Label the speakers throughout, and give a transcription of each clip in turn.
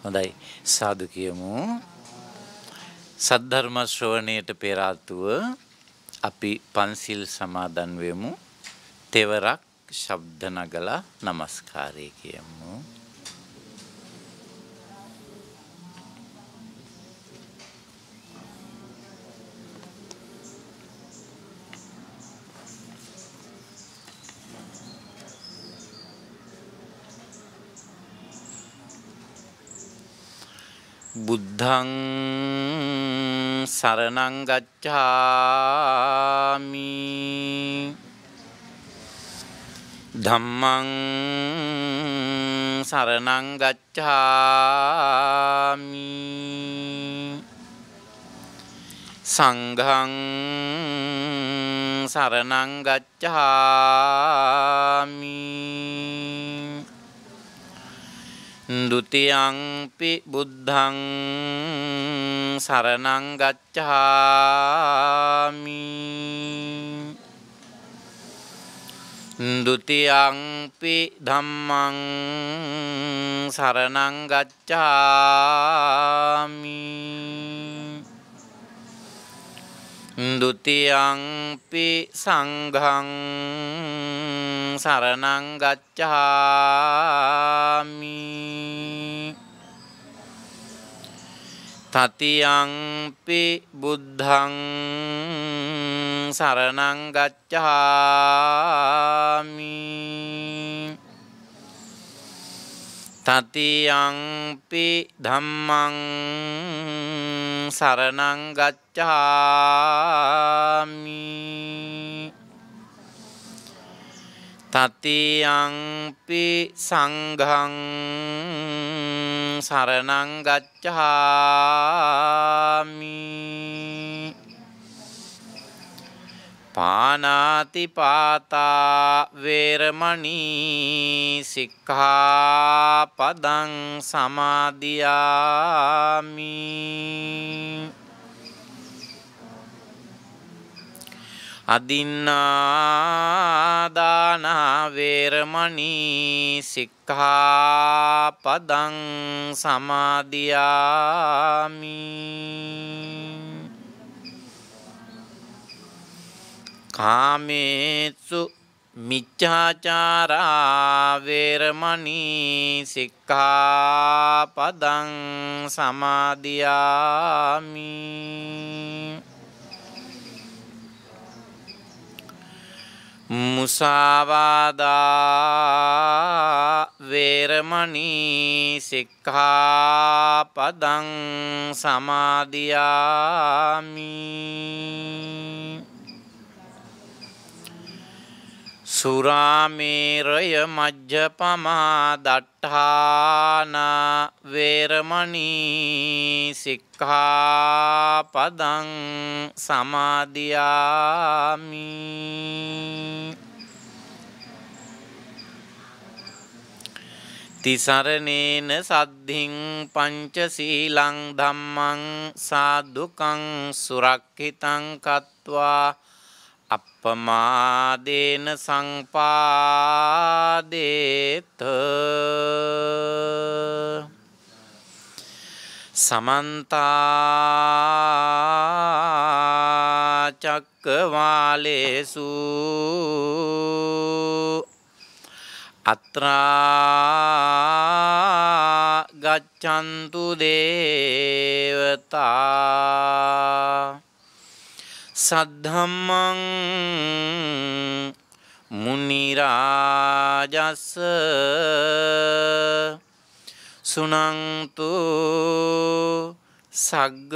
Speaker 1: හොඳයි සාදු කියමු. සද්ධර්ම ශ්‍රවණයට පෙර ආතුව අපි පන්සිල් සමාදන් වෙමු. තෙවරක් ශබ්ද නගලා নমස්කාරය කියමු. බුද්ධං සරණං ගච්ඡාමි ධම්මං සරණං ගච්ඡාමි සංඝං සරණං ගච්ඡාමි ဒုတိယံ පි බුද්ධං සරණං ගච්ඡාමි ဒုတိယံ පි ධම්මං සරණං ගච්ඡාමි ဒုတိယံ පි සංඝං සරණං ගච්ඡාමි တတိယံ පි බුද්ධං සරණං ගච්ඡාමි တတိယံ පි ධම්මං සරණං ගච්ඡාමි တတိယံ පි සංඝං සරණං ගච්ඡාමි ปานาติปาตา เวรมณีสิกขาปดังสมาธิยามิ අදින්නා දාන වේරමණී සික්ඛාපදං සමාදියාමි ကာမေစု මිච්ඡාචාරා වේරමණී සික්ඛාපදං සමාදියාමි มุสาวาดา เวรมณีสิกขาปดังสมาธิยามิ สุราเมรยมัจจปมาดัฏฐานาเวรมณีสิกขาปดังสมาธิยามิ තිසරණේන සද්ධින් පංචසීලං ධම්මං සාදුකං සුරක්ඛිතං කତ୍වා අප්පමාදේන සංපාදේත සමන්තා චක්කවාලේසු අත්‍රා ගච්ඡන්තු දේවතා සද්ධම්මං මුනි රාජස් සුනන්තු සග්ග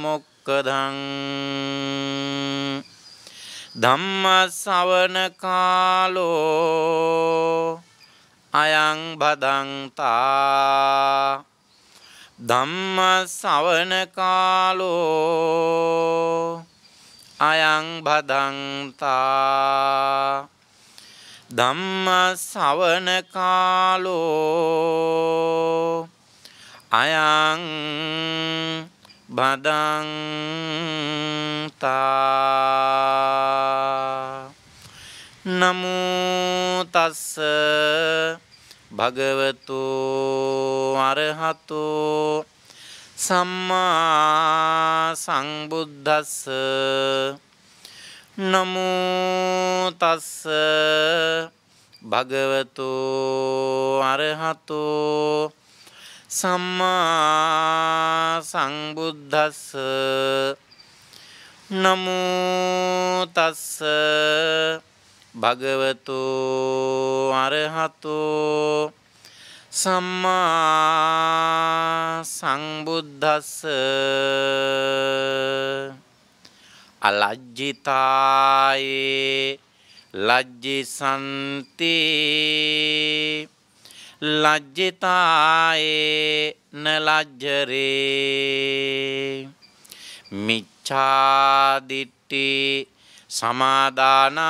Speaker 1: මොක්ඛදං ධම්ම ශ්‍රවණ කාලෝ අයං භදංතා ධම්ම ශ්‍රවණ කාලෝ අයං භදංතා ධම්ම ශ්‍රවණ කාලෝ අයං භදංතා නමෝ තස්ස භගවතු අරහතෝ සම්මා සංබුද්දස්ස නමෝ තස්ස භගවතු අරහතෝ සම්මා සංබුද්දස්ස නමෝ තස්ස භගවතු අරහතෝ සම්මා සංබුද්දස්ස අලජ්ජිතායේ ලජ්ජිසන්ති ලජ්ජිතායේ නලජ්ජරේ මිච්ඡාදිට්ඨි සමාදානා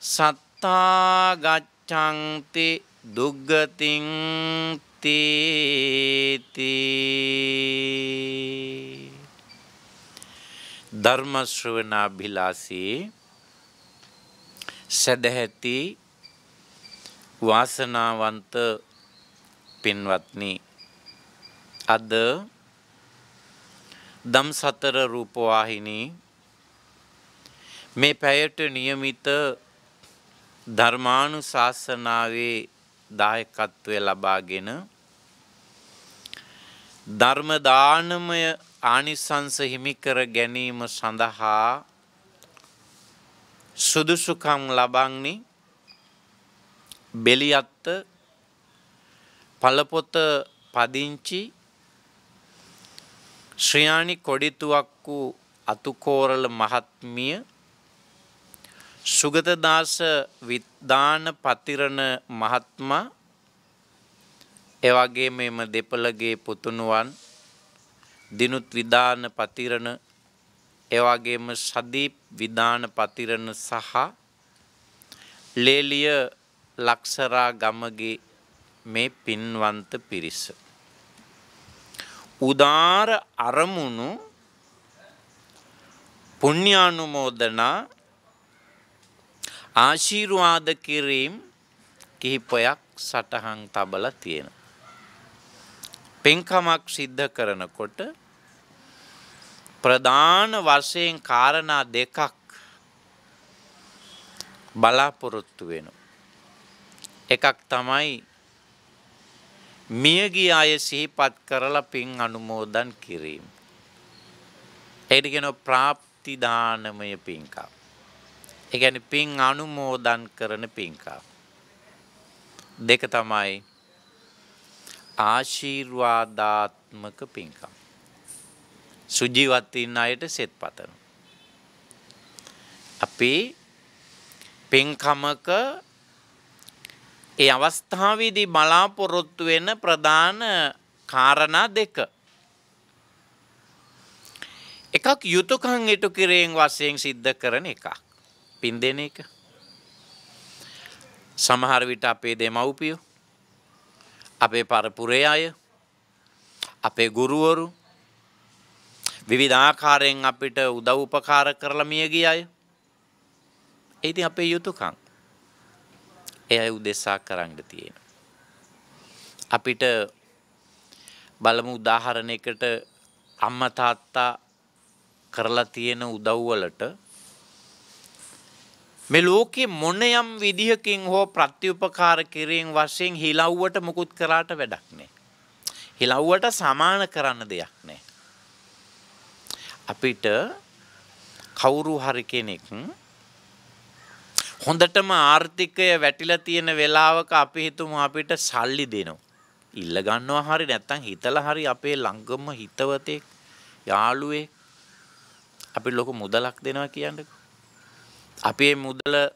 Speaker 1: සත්තා ගච්ඡන්ති දුග්ගතින් තීති ධර්ම ශ්‍රවණාභිලාෂී සදැහැති වාසනාවන්ත පින්වත්නි අද දම්සතර රූපවාහිනී මේ පැයට නියමිත ධර්මානුශාසනාවේ දායකත්වය ලබාගෙන ධර්ම දානමය ආනිසංස හිමි කර ගැනීම සඳහා සුදුසුකම් ලබන්නේ බෙලියත්ත පළපොත පදිංචි ශ්‍රියානි කොඩිතුවක්කු අතුකෝරළ මහත්මිය සුගතදාස විද්දාන පතිරණ මහත්මා එවැගේ මෙම දෙපළගේ පුතුණුවන් දිනුත් විදාන පතිරණ එවැගේම සදීප් විදාන පතිරණ සහ ලේලිය ලක්සරා ගමගේ මේ පින්වන්ත පිරිස උදාර අරමුණු පුණ්‍යානුමෝදනා ආශිර්වාද කිරීම කිහිපයක් සටහන් තබලා තියෙනවා. පින්කමක් සිද්ධ කරනකොට ප්‍රධාන වශයෙන් කාරණා දෙකක් බලාපොරොත්තු වෙනවා. එකක් තමයි මියගිය අය සිහිපත් කරලා පින් අනුමෝදන් කිරීම. ඒකට කියනවා ප්‍රාප්තිදානමය පින්කම්. ඒ කියන්නේ පින් අනුමෝදන් කරන පින්කම්. දෙක තමයි ආශිර්වාදාත්මක පින්කම්. සුජීවත් ඉන්න අයට සෙත් පතන. අපි පින්කමක ඒ අවස්ථාවේදී බලාපොරොත්තු වෙන ප්‍රධාන කාරණා දෙක. එකක් යුතුයකම් ඉටු කිරීම වශයෙන් සිද්ධ කරන එකක්. පින් දෙන එක. සමහර විට අපේ දෙමව්පියෝ, අපේ පරපුරේ අය, අපේ ගුරුවරු විවිධ ආකාරයෙන් අපිට උදව් උපකාර කරලා මිය ගිය අය. ඒ ඉතින් අපේ යුතුයකම්. ඒ අය උදෙසා කරන්න තියෙන. අපිට බලමු උදාහරණයකට අම්මා තාත්තා කරලා තියෙන උදව් වලට මේ ලෝකේ මොන යම් විදිහකින් හෝ ප්‍රත්‍යුපකාර කිරීම වශයෙන් හිලව්වට මුකුත් කරාට වැඩක් නැහැ. හිලව්වට සමාන කරන්න දෙයක් නැහැ. අපිට කවුරු හරි කෙනෙක් හොඳටම ආර්ථිකය වැටිලා තියෙන වෙලාවක අපි හිතමු අපිට සල්ලි දෙනවා. ඉල්ල ගන්නවා හරි නැත්නම් හිතලා හරි අපේ ළඟම හිතවතෙක් යාළුවෙක් අපි ලොකු මුදලක් දෙනවා කියන්නකෝ. අපි මේ මුදල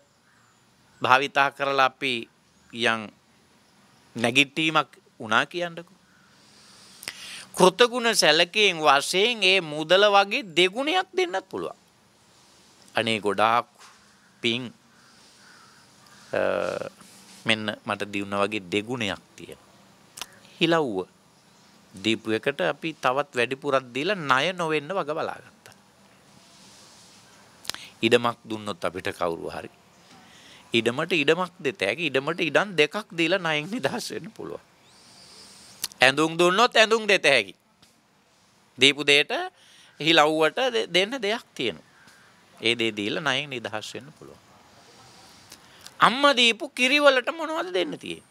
Speaker 1: භාවිතා කරලා අපි යම් නැගිටීමක් වුණා කියන්නකෝ. කෘතගුණ සැලකීම් වශයෙන් මේ මුදල වගේ දෙගුණයක් දෙන්නත් පුළුවන්. අනේ ගොඩාක් පිං මෙන්න මට දිනුනා වගේ දෙගුණයක් තියෙනවා. හිලව්ව දීපු එකට අපි තවත් වැඩිපුරක් දීලා ණය නොවෙන්න වග බලාගත්තා. ඉඩමක් දුන්නොත් අපිට කවුරු හරි ඉඩමට ඉඩමක් දෙත හැකි. ඉඩමට ඉඩම් දෙකක් දීලා ණයෙන් නිදහස් වෙන්න පුළුවන්. ඇඳුම් දුන්නොත් ඇඳුම් දෙත හැකි. දීපු දෙයට හිලව්වට දෙන්න දෙයක් තියෙනවා. ඒ දේ දීලා ණයෙන් නිදහස් වෙන්න පුළුවන්. අම්මා දීපු කිරි වලට මොනවද දෙන්න තියෙන්නේ?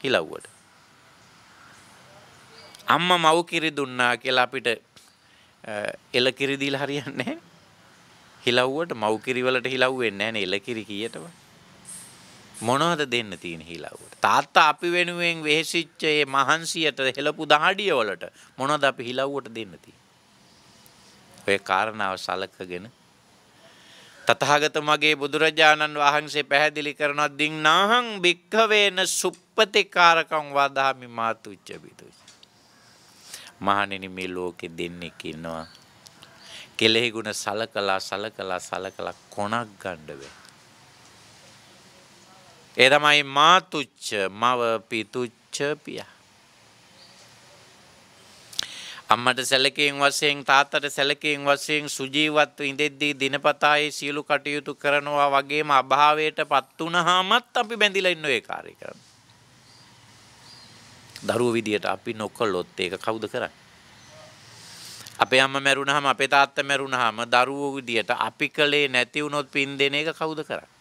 Speaker 1: හිලව්වට. අම්මා මව් කිරි දුන්නා කියලා අපිට එල කිරි දීලා හරියන්නේ නැහැ. හිලව්වට මව් කිරි වලට හිලව් වෙන්නේ නැහැ නේ එල කිරි කීයටම. මොනවද දෙන්න තියෙන හිලව්වට? තාත්තා අපි වෙනුවෙන් වෙහෙසිච්ච මේ මහන්සියට හෙලපු දහඩිය වලට මොනවද අපි හිලව්වට දෙන්න තියෙන්නේ? ඔය කාරණාව සලකගෙන තථාගත මගේ බුදුරජාණන් වහන්සේ පැහැදිලි කරනවා දින්නාහං භික්ඛවේන සුප්පතිකාරකං වදාමි මාතුච්ච බිදුච. මහණෙනි මේ ලෝකෙ දෙන්නෙක් ඉන්නවා. කෙලෙහි ගුණ සලකලා කොණක් ගන්න බෑ. ඒ තමයි මාතුච්ච මව පිතුච්ච පියා. අම්මට සැලකීම් වශයෙන් තාත්තට සැලකීම් වශයෙන් සුජීවත්ව ඉඳෙද්දී දිනපතායේ සියලු කටයුතු කරනවා වගේම අභාවයටපත් වුණාමත් අපි බැඳිලා ඉන්න ඒ කාර්ය කරනවා. දරුවෝ විදියට අපි නොකළොත් ඒක කවුද කරන්නේ? අපේ අම්මා මැරුණාම අපේ තාත්තා මැරුණාම දරුවෝ විදියට අපි කලේ නැති වුණොත් පින් දෙන එක කවුද කරන්නේ?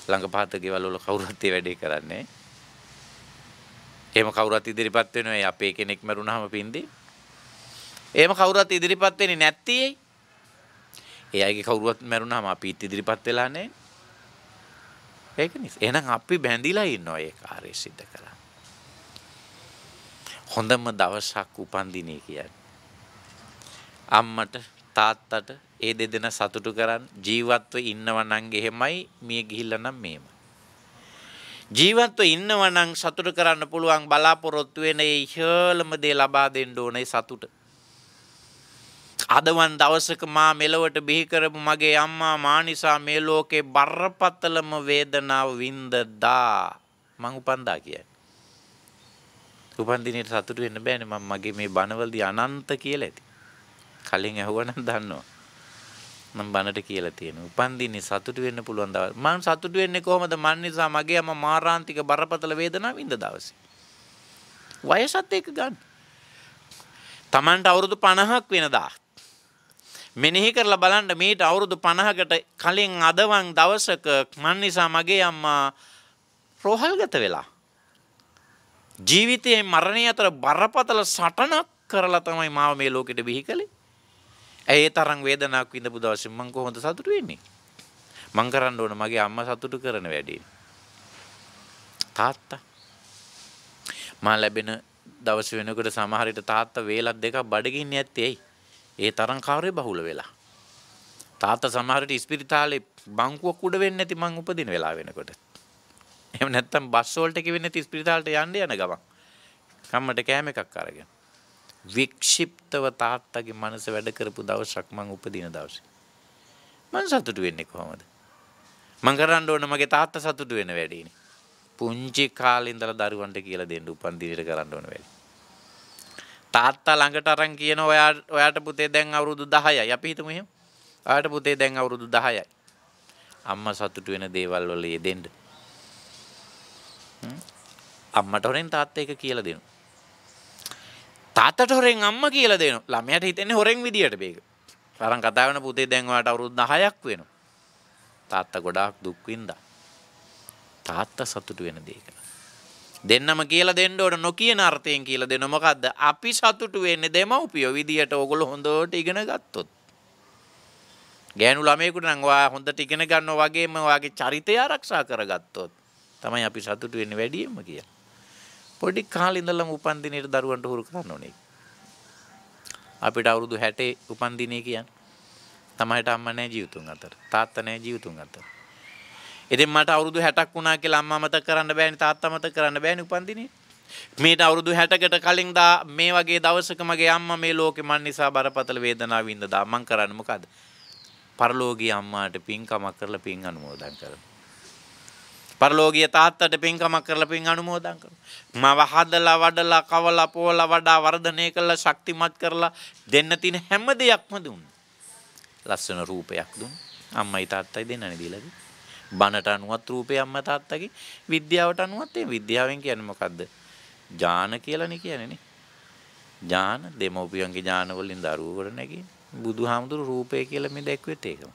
Speaker 1: ළඟපහත ගෙවල් වල කවුරුත් ඒ වැඩේ කරන්නේ. එහෙම කවුරුත් ඉදිරිපත් වෙනවා අපේ කෙනෙක් මරුණාම පින්දේ. එහෙම කවුරුත් ඉදිරිපත් වෙන්නේ නැති ඇයි? ඒ අයගේ කවුරුත් මරුණාම අපි ඉදිරිපත් වෙලා නැහැ. ඒක නිසා. එහෙනම් අපි බැඳිලා ඉන්නවා ඒ කාර්යය සිද්ධ කරලා. හොඳම දවසක් උපන්දිනේ කියන්නේ. අම්මට තාත්තට ඒ දෙදෙනා සතුටු කරන් ජීවත්ව ඉන්නවා නම් එහෙමයි මිය ගිහිල්ලා නම් මෙහෙමයි. ජීවත්ව ඉන්නවා නම් සතුට කරන්න පුළුවන් බලාපොරොත්තු වෙන ඒ ඉහළම දේ ලබා දෙන්න ඕනේ සතුට. අදවන් දවසක මා මෙලොවට බිහි කරපු මගේ අම්මා මා නිසා මේ ලෝකේ බරපතලම වේදනාව වින්දදා මං උපන්දා කියන්නේ. උපන්දිනේට සතුට වෙන්න බෑනේ මම මගේ මේ බණවලදී අනන්ත කියලා ඇති. කලින් ඇහුවනම් දන්නවා. මම බණට කියලා තියෙනවා. උපන්දිනේ සතුටු වෙන්න පුළුවන් දවස්. මම සතුටු වෙන්නේ කොහොමද? මන් නිසා මගේ අම්මා මාරාන්තික බරපතල වේදනාවක් විඳ දවසේ. වයසත් එක්ක ගන්න. Tamanට අවුරුදු 50ක් වෙනදා. මෙනෙහි කරලා බලන්න මේට අවුරුදු 50කට කලින් අදවන් දවසක මන් නිසා මගේ අම්මා රෝහල්ගත වෙලා. ජීවිතයේ මරණය අතර බරපතල සටනක් කරලා තමයි මාව මේ ලෝකෙට බිහි කළේ. ඒ තරම් වේදනාවක් විඳපු දවසේ මම කොහොමද සතුටු වෙන්නේ? මං කරන්න ඕන මගේ අම්මා සතුටු කරන වැඩේ. තාත්තා මා ලැබෙන දවස් වෙනකොට සමහර විට තාත්තා වේලක් දෙකක් බඩගින්න ඇත්තේ ඇයි? ඒ තරම් කාර්ය බහුල වෙලා. තාත්තා සමහර විට ඉස්පිරිතාලේ බංකුවක් උඩ වෙන්නේ නැති මං උපදින වෙලාව වෙනකොට. එහෙම නැත්තම් බස් වලට කිවෙන්නේ නැති ඉස්පිරිතාලට යන්න යන ගමන්. කම්මට කෑම එකක් අරගෙන. වික්ෂිප්තව තාත්තගේ මනස වැඩ කරපු දවසක් මං උපදින දවසේ. මං සතුටු වෙන්නේ කොහොමද? මං කරන්න ඕන මගේ තාත්තා සතුටු වෙන වැඩේනේ. පුංචි කාලේ ඉඳලා දරුවන්ට කියලා දෙන්න උපන් දිනේට කරන්න ඕන වැඩේ. තාත්තා ළඟට අරන් කියන ඔයාට පුතේ දැන් අවුරුදු 10යි. අපි හිතමු එහෙම. ඔයාට පුතේ දැන් අවුරුදු 10යි. අම්මා සතුටු වෙන දේවල් වල යෙදෙන්න. අම්මට හොරෙන් තාත්තා එක කියලා දෙනවා. තාත්තට හොරෙන් අම්මා කියලා දෙනවා. ළමයාට හිතෙන්නේ හොරෙන් විදියට මේක. තරම් කතා කරන පුතේ දැන් ඔයාට අවුරුදු 10ක් වෙනවා. තාත්තා ගොඩාක් දුක් විඳා. තාත්තා සතුටු වෙන දෙයක. දෙන්නම කියලා දෙන්න ඕන නොකියන අර්ථයෙන් කියලා දෙන මොකද්ද? අපි සතුටු වෙන්නේ දෙමව්පියෝ විදියට ඕගොල්ලෝ හොඳට ඉගෙන ගත්තොත්. ගෑනු ළමයෙකුට නම් ඔයා හොඳට ඉගෙන ගන්නවා වගේම ඔයාගේ චරිතය ආරක්ෂා කරගත්තොත් තමයි අපි සතුටු වෙන්නේ වැඩියෙන්ම කියලා. පොඩි කාලේ ඉඳලම උපන් දිනේට දරුවන්ට හුරු කරන්න ඕනේ. අපිට අවුරුදු 60 උපන් දිනේ කියන්නේ. තමයිට අම්මා නැහැ ජීවිතුන් අතර. තාත්තා නැහැ ජීවිතුන් අතර. ඉතින් මට අවුරුදු 60ක් වුණා කියලා අම්මා මතක කරන්න බෑනේ තාත්තා මතක කරන්න බෑනේ උපන් දිනේ. මේට අවුරුදු 60කට කලින් මේ වගේ දවසක මගේ අම්මා මේ ලෝකෙ මන් නිසා බරපතල වේදනාවක් වින්දා මං කරන්නේ මොකද්ද? පරලෝකීය අම්මාට පින්කමක් කරලා පින් අනුමෝදන් කරනවා. පරලෝකීය තාත්තට පින්කමක් කරලා පින් අනුමෝදන් කරනවා. මව හදලා වඩලා කවලා පොවලා වඩා වර්ධනය කළා ශක්තිමත් කරලා දෙන්න තියෙන හැම දෙයක්ම දුන්නා. ලස්සන රූපයක් දුන්නා. අම්මයි තාත්තයි දෙන්නනේ දීලා. බණට අනුවත් රූපේ අම්මා තාත්තගේ විද්‍යාවට අනුවත් ඒ විද්‍යාවෙන් කියන්නේ මොකද්ද? ඥාන කියලානේ කියන්නේ නේ. ඥාන දෙමෝපියන්ගේ ඥාන වලින් දරුවෝ නැගී බුදුහාමුදුරු රූපය කියලා මේ දැක්වෙත් ඒකම.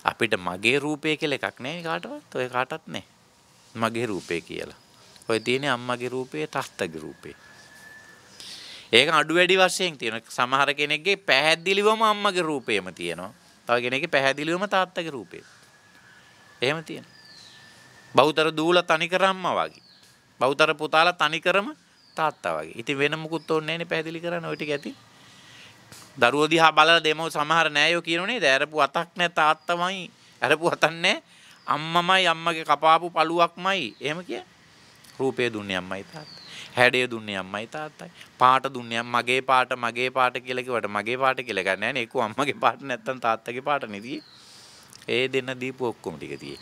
Speaker 1: අපිට මගේ රූපය කියලා එකක් නැහැ කාටවත්. ඔය කාටවත් නැහැ. මගේ රූපය කියලා. ඔය තියෙන්නේ අම්මගේ රූපේ තාත්තගේ රූපේ. ඒක අඩු වැඩි වශයෙන් තියෙනවා. සමහර කෙනෙක්ගේ පැහැදිලිවම අම්මගේ රූපේම තියෙනවා. තව කෙනෙක්ගේ පැහැදිලිවම තාත්තගේ රූපේ. එහෙම තියෙනවා. බහුතර දූල තනිකර අම්මා වගේ. බහුතර පුතාලා තනිකරම තාත්තා වගේ. ඉතින් වෙන මුකුත් ඕනේ නැහැනේ පැහැදිලි කරන්න ඔය ටික ඇති. දරුවෝ දිහා බලලා දෙමෝ සමහර නෑයෝ කියනෝ නේද? ඇරපු අතක් නෑ තාත්තමයි. ඇරපු අතක් නෑ අම්මමයි අම්මගේ කපාපු පළුවක්මයි. එහෙම කිය. රූපේ දුන්නේ අම්මයි තාත්තයි. හැඩය දුන්නේ අම්මයි තාත්තයි. පාට දුන්නේ මගේ පාට කියලා කිව්වට මගේ පාට කියලා ගන්න නෑනේ. ඒක අම්මගේ පාට නැත්තම් තාත්තගේ පාට නෙදී. ඒ දෙන්න දීපු ඔක්කොම ටික තියෙයි.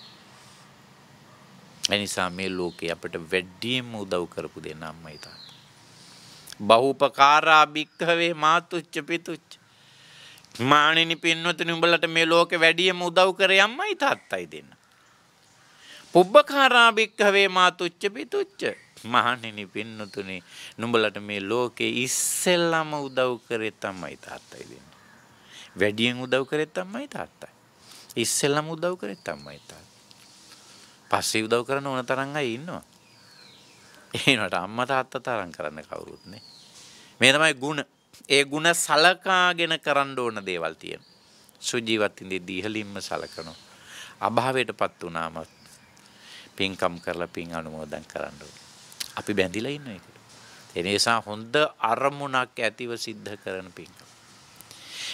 Speaker 1: එනිසා මේ ලෝකේ අපිට වැඩිම උදව් කරපු දෙන්න අම්මයි තාත්තයි. බහූපකාරා භික්ඛවේ මාතුච්ච පිතුච්ච. මාණෙනි පින්වතුනි උඹලට මේ ලෝකේ වැඩිම උදව් කරේ අම්මයි තාත්තයි දෙන්න. පුබ්බකාරා භික්ඛවේ මාතුච්ච පිතුච්ච. මාණෙනි පින්වතුනි නුඹලට මේ ලෝකේ ඉස්සෙල්ලාම උදව් කරේ අම්මයි තාත්තයි දෙන්න. වැඩියෙන් උදව් කරේ අම්මයි තාත්තයි. ඉස්සෙල්ලාම උදව් කරේ අම්මයි තාත්තයි. පස්සේ උදව් කරන ඕන තරම් අය ඉන්නවා. ඒනට අම්මා තාත්තා තරම් කරන්න කවුරුත් නෑ. මේ තමයි ಗುಣ. ඒ ಗುಣ සලකාගෙන කරන්න ඕන දේවල් තියෙනවා. සුජීවත් ඉඳී ඉහළින්ම සලකනවා. අභාවයටපත් වුණාම පින්කම් කරලා පින් අනුමෝදන් කරන්න ඕන. අපි බැඳිලා ඉන්න එකට. ඒ නිසා හොඳ අරමුණක් ඇතිව සිද්ධ කරන පින්කම්.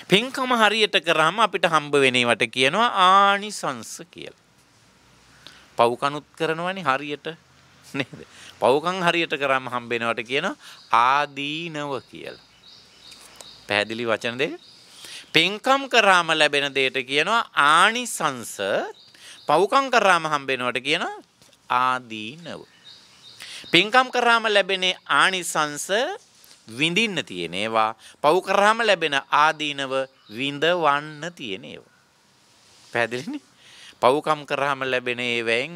Speaker 1: පින්කම හරියට කරාම අපිට හම්බ වෙන ඒවට කියනවා ආනිසංස කියලා. පව්කනුත් කරනවනේ හරියට නේද? පව්කම් හරියට කරාම හම්බ වෙනවට කියනවා ආදීනව කියලා. පැහැදිලි වචන දෙක. පින්කම් කරාම ලැබෙන දෙයට කියනවා ආනිසංස. පව්කම් කරාම හම්බ වෙනවට කියනවා ආදීනව. පින්කම් කරාම ලැබෙන ආනිසංස විඳින්න තියෙන ඒවා. පව් කරාම ලැබෙන ආදීනව විඳවන්න තියෙන ඒවා. පැහැදිලිනේ? පව්කම් කරාම ලැබෙන ඒවෙන්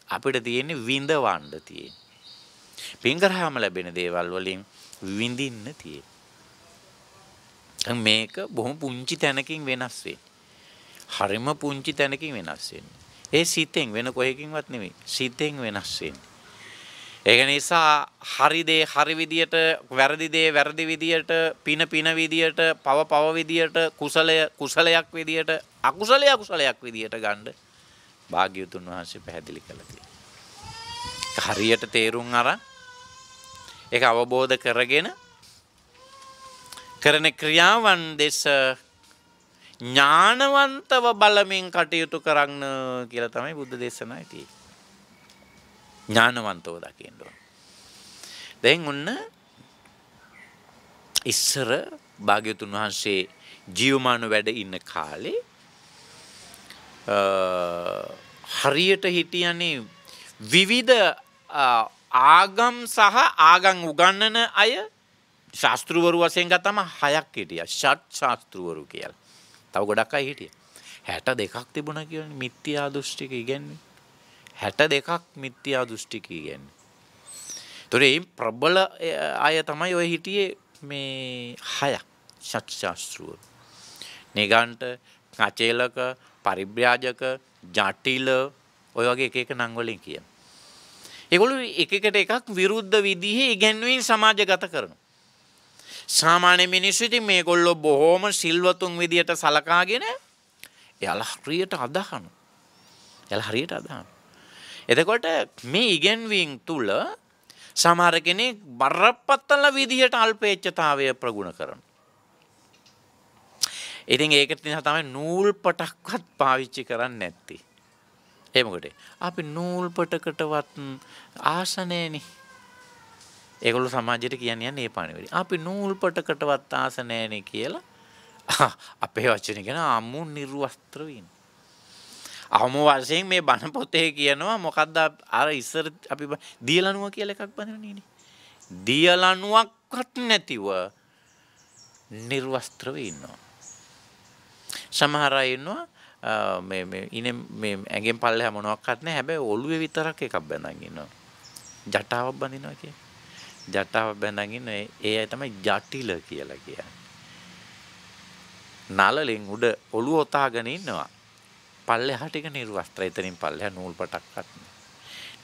Speaker 1: අපිට තියෙන්නේ විඳවන්න තියෙන. පින් කරාම ලැබෙන දේවල් වලින් විඳින්න තියෙන. මේක බොහොම පුංචි තැනකින් වෙනස් වෙන්නේ. හරිම පුංචි තැනකින් වෙනස් වෙන්නේ. ඒ සිතෙන් වෙන කොහේකින්වත් නෙමෙයි. සිතෙන් වෙනස් වෙන්නේ. ඒක නිසා හරි දේ හරි විදියට, වැරදි දේ වැරදි විදියට, පින පින විදියට, පව පව විදියට, කුසලය කුසලයක් විදියට, අකුසලය අකුසලයක් විදියට ගන්න භාග්‍යවතුන් වහන්සේ පැහැදිලි කළා තියෙනවා. හරියට තේරුම් අරන් ඒක අවබෝධ කරගෙන කරන ක්‍රියාවන් දෙස ඥානවන්තව බලමින් කටයුතු කරන්න කියලා තමයි බුද්ධ දේශනාවේ තියෙන්නේ. ඥානවන්තව දකින්න ඕන. දැන් ඔන්න ඉස්සර භාග්‍යවතුන් වහන්සේ ජීවමාන වැඩ ඉන්න කාලේ හරියට හිටියනේ විවිධ ආගම් සහ ආගම් උගන්වන අය ශාස්ත්‍රවරු වශයෙන් ගත්තම 6ක් හිටියා. ෂට් ශාස්ත්‍රවරු කියලා. තව ගොඩක් අය හිටියා. 62ක් තිබුණා කියන්නේ මිත්‍යා දෘෂ්ටික ඉගැන්වීම. 62ක් මිත්‍යා දෘෂ්ටික ඉගැන්වීම. ඒතරේ ප්‍රබල අය තමයි ඔය හිටියේ මේ 6ක් ෂට් ශාස්ත්‍රවරු. නිගණ්ඨ, අචේලක, පරිබ්‍රාජක, ජටිල ඔය වගේ එක එක නම් වලින් කියන. ඒගොල්ලෝ එකකට එකක් විරුද්ධ විදිහේ ඉගැන්වීම් සමාජගත කරනවා. සාමාන්‍ය මිනිස්සු ඉතින් මේගොල්ලෝ බොහොම සිල්වතුන් විදියට සලකාගෙන එයාලා හරියට අදහනවා. එයාලා හරියට අදහනවා. එතකොට මේ ඉගැන්වීම් තුල සමහර කෙනෙක් බරපතල විදියට අල්පේච්ඡතාවය ප්‍රගුණ කරනවා. ඉතින් ඒක නිසා තමයි නූල් පටක්වත් පාවිච්චි කරන්නේ නැත්තේ. ඒ මොකද? අපි නූල් පටකටවත් ආස නැහෙනි. ඒගොල්ලෝ සමාජයට කියන්නේ මේ පණිවිඩය. අපි නූල් පටකටවත් ආස නැහෙනි කියලා අපේ වචනේ කියන අමු නිර්වස්ත්‍ර වින්. අමු වශයෙන් මේ බණ පොතේ කියනවා මොකද්ද අර ඉස්සර අපි දියලනුව කියලා එකක් බඳිනවනේ නේ. දියලනුවක්වත් නැතිව නිර්වස්ත්‍රව ඉන්නවා. සමහර අය ඉන්නවා මේ ඉනේ මේ ඇඟෙන් පල්ලෙහා මොනවත් නැහැ. හැබැයි ඔළුවේ විතරක් එකක් බැඳන් ඉන්නවා. ජටාවක් බඳිනවා කියන්නේ. ජටාවක් බැඳන් ඉන්න ඒ අය තමයි ජටිල කියලා කියන්නේ. නලලෙන් උඩ ඔළුව ඔතාගෙන ඉන්නවා. පල්ලෙහා ටික නිර්වස්ත්‍ර. එතනින් පල්ලෙහා නූල් පටක්වත් නෑ.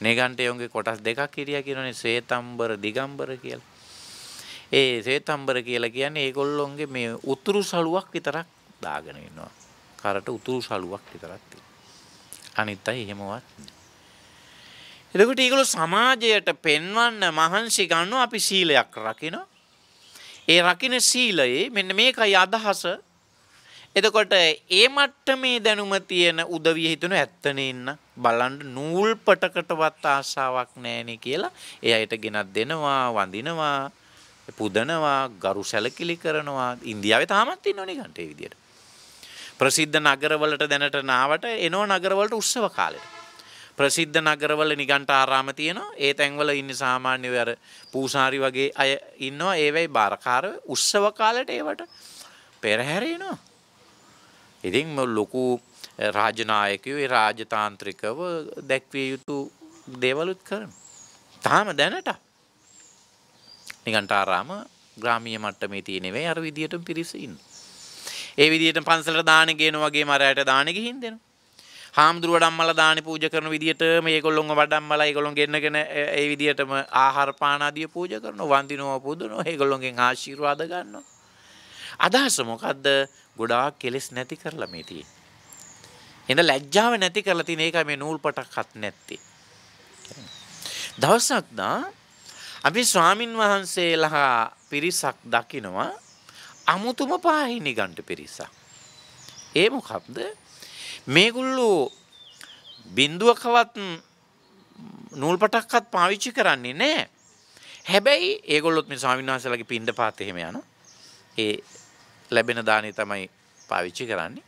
Speaker 1: නිගණ්ඨයෝගේ කොටස් දෙකක් හිටියා කියනනේ ශ්වේතම්බර දිගම්බර කියලා. ඒ ශ්වේතම්බර කියලා කියන්නේ ඒගොල්ලොන්ගේ මේ උතුරු සළුවක් විතරක් දාගෙන ඉන්නවා. කරට උතුරු සළුවක් විතරක් තියෙනවා. අනිත් අය එහෙමවත් නෑ. එතකොට ඒගොල්ලෝ සමාජයට පෙන්වන්න මහන්සි ගන්නවා අපි සීලයක් රකින්න. ඒ රකින්න සීලයේ මෙන්න මේකයි අදහස. එතකොට ඒ මට්ටමේ දැනුම තියෙන උදවිය හිතන ඇත්තනේ ඉන්න බලන්න නූල් පටකටවත් ආසාවක් නැහෙනේ කියලා ඒ අයට ගෙනත් දෙනවා වඳිනවා පුදනවා ගරු සැලකිලි කරනවා. ඉන්දියාවේ තාමත් ඉන්නව නිකන්ට ඒ විදියට. ප්‍රසිද්ධ නගරවලට දැනට නාවට එනෝ නගරවලට උත්සව කාලෙට. ප්‍රසිද්ධ නගරවල නිගණ්ඨාරාම තියෙනවා. ඒ තැන්වල ඉන්නේ සාමාන්‍ය අර පූසාරි වගේ අය ඉන්නවා. ඒ වෙයි බාරකාර උත්සව කාලෙට ඒවට පෙරහැර එනවා. ඉතින් ලොකු රාජනායකයෝ ඒ රාජතාන්ත්‍රිකව දැක්විය යුතු දේවලුත් කරනවා. තාම දැනට නිගණ්ඨාරාම ග්‍රාමීය මට්ටමේ තියෙන වෙයි අර විදියටම පිරිස ඉන්නවා. ඒ විදියට පන්සලට දාන ගේන වගේම අරයට දාන ගිහින් දෙනවා. හාමුදුරුවෝ වඩම්මලා දානි පූජා කරන විදියට මේගොල්ලොන්ව වඩම්මලා ඒගොල්ලොන් ගෙන්නගෙන ඒ විදියටම ආහාර පාන ආදිය පූජා කරනවා වන්දිනවා පුදනවා ඒගොල්ලොන්ගෙන් ආශිර්වාද ගන්නවා. අදහස මොකද්ද? ගොඩාක් කෙලෙස් නැති කරලා මේ තියෙන්නේ. එහෙනම් ලැජ්ජාව නැති කරලා තියෙන එකයි මේ නූල් පටක්වත් නැත්තේ. දවසක් දා අපි ස්වාමින් වහන්සේලා පිරිසක් දකිනවා අමුතුම පාහි නිගණ්ඨ පිරිසක්. ඒ මොකක්ද? මේගොල්ලෝ බින්දුවකවත් නූල් පටක්වත් පාවිච්චි කරන්නේ නැහැ. හැබැයි ඒගොල්ලොත් මේ ස්වාමීන් වහන්සේලාගේ පින්ඩපාත එහෙම යනවා. ඒ ලැබෙන දානේ තමයි පාවිච්චි කරන්නේ.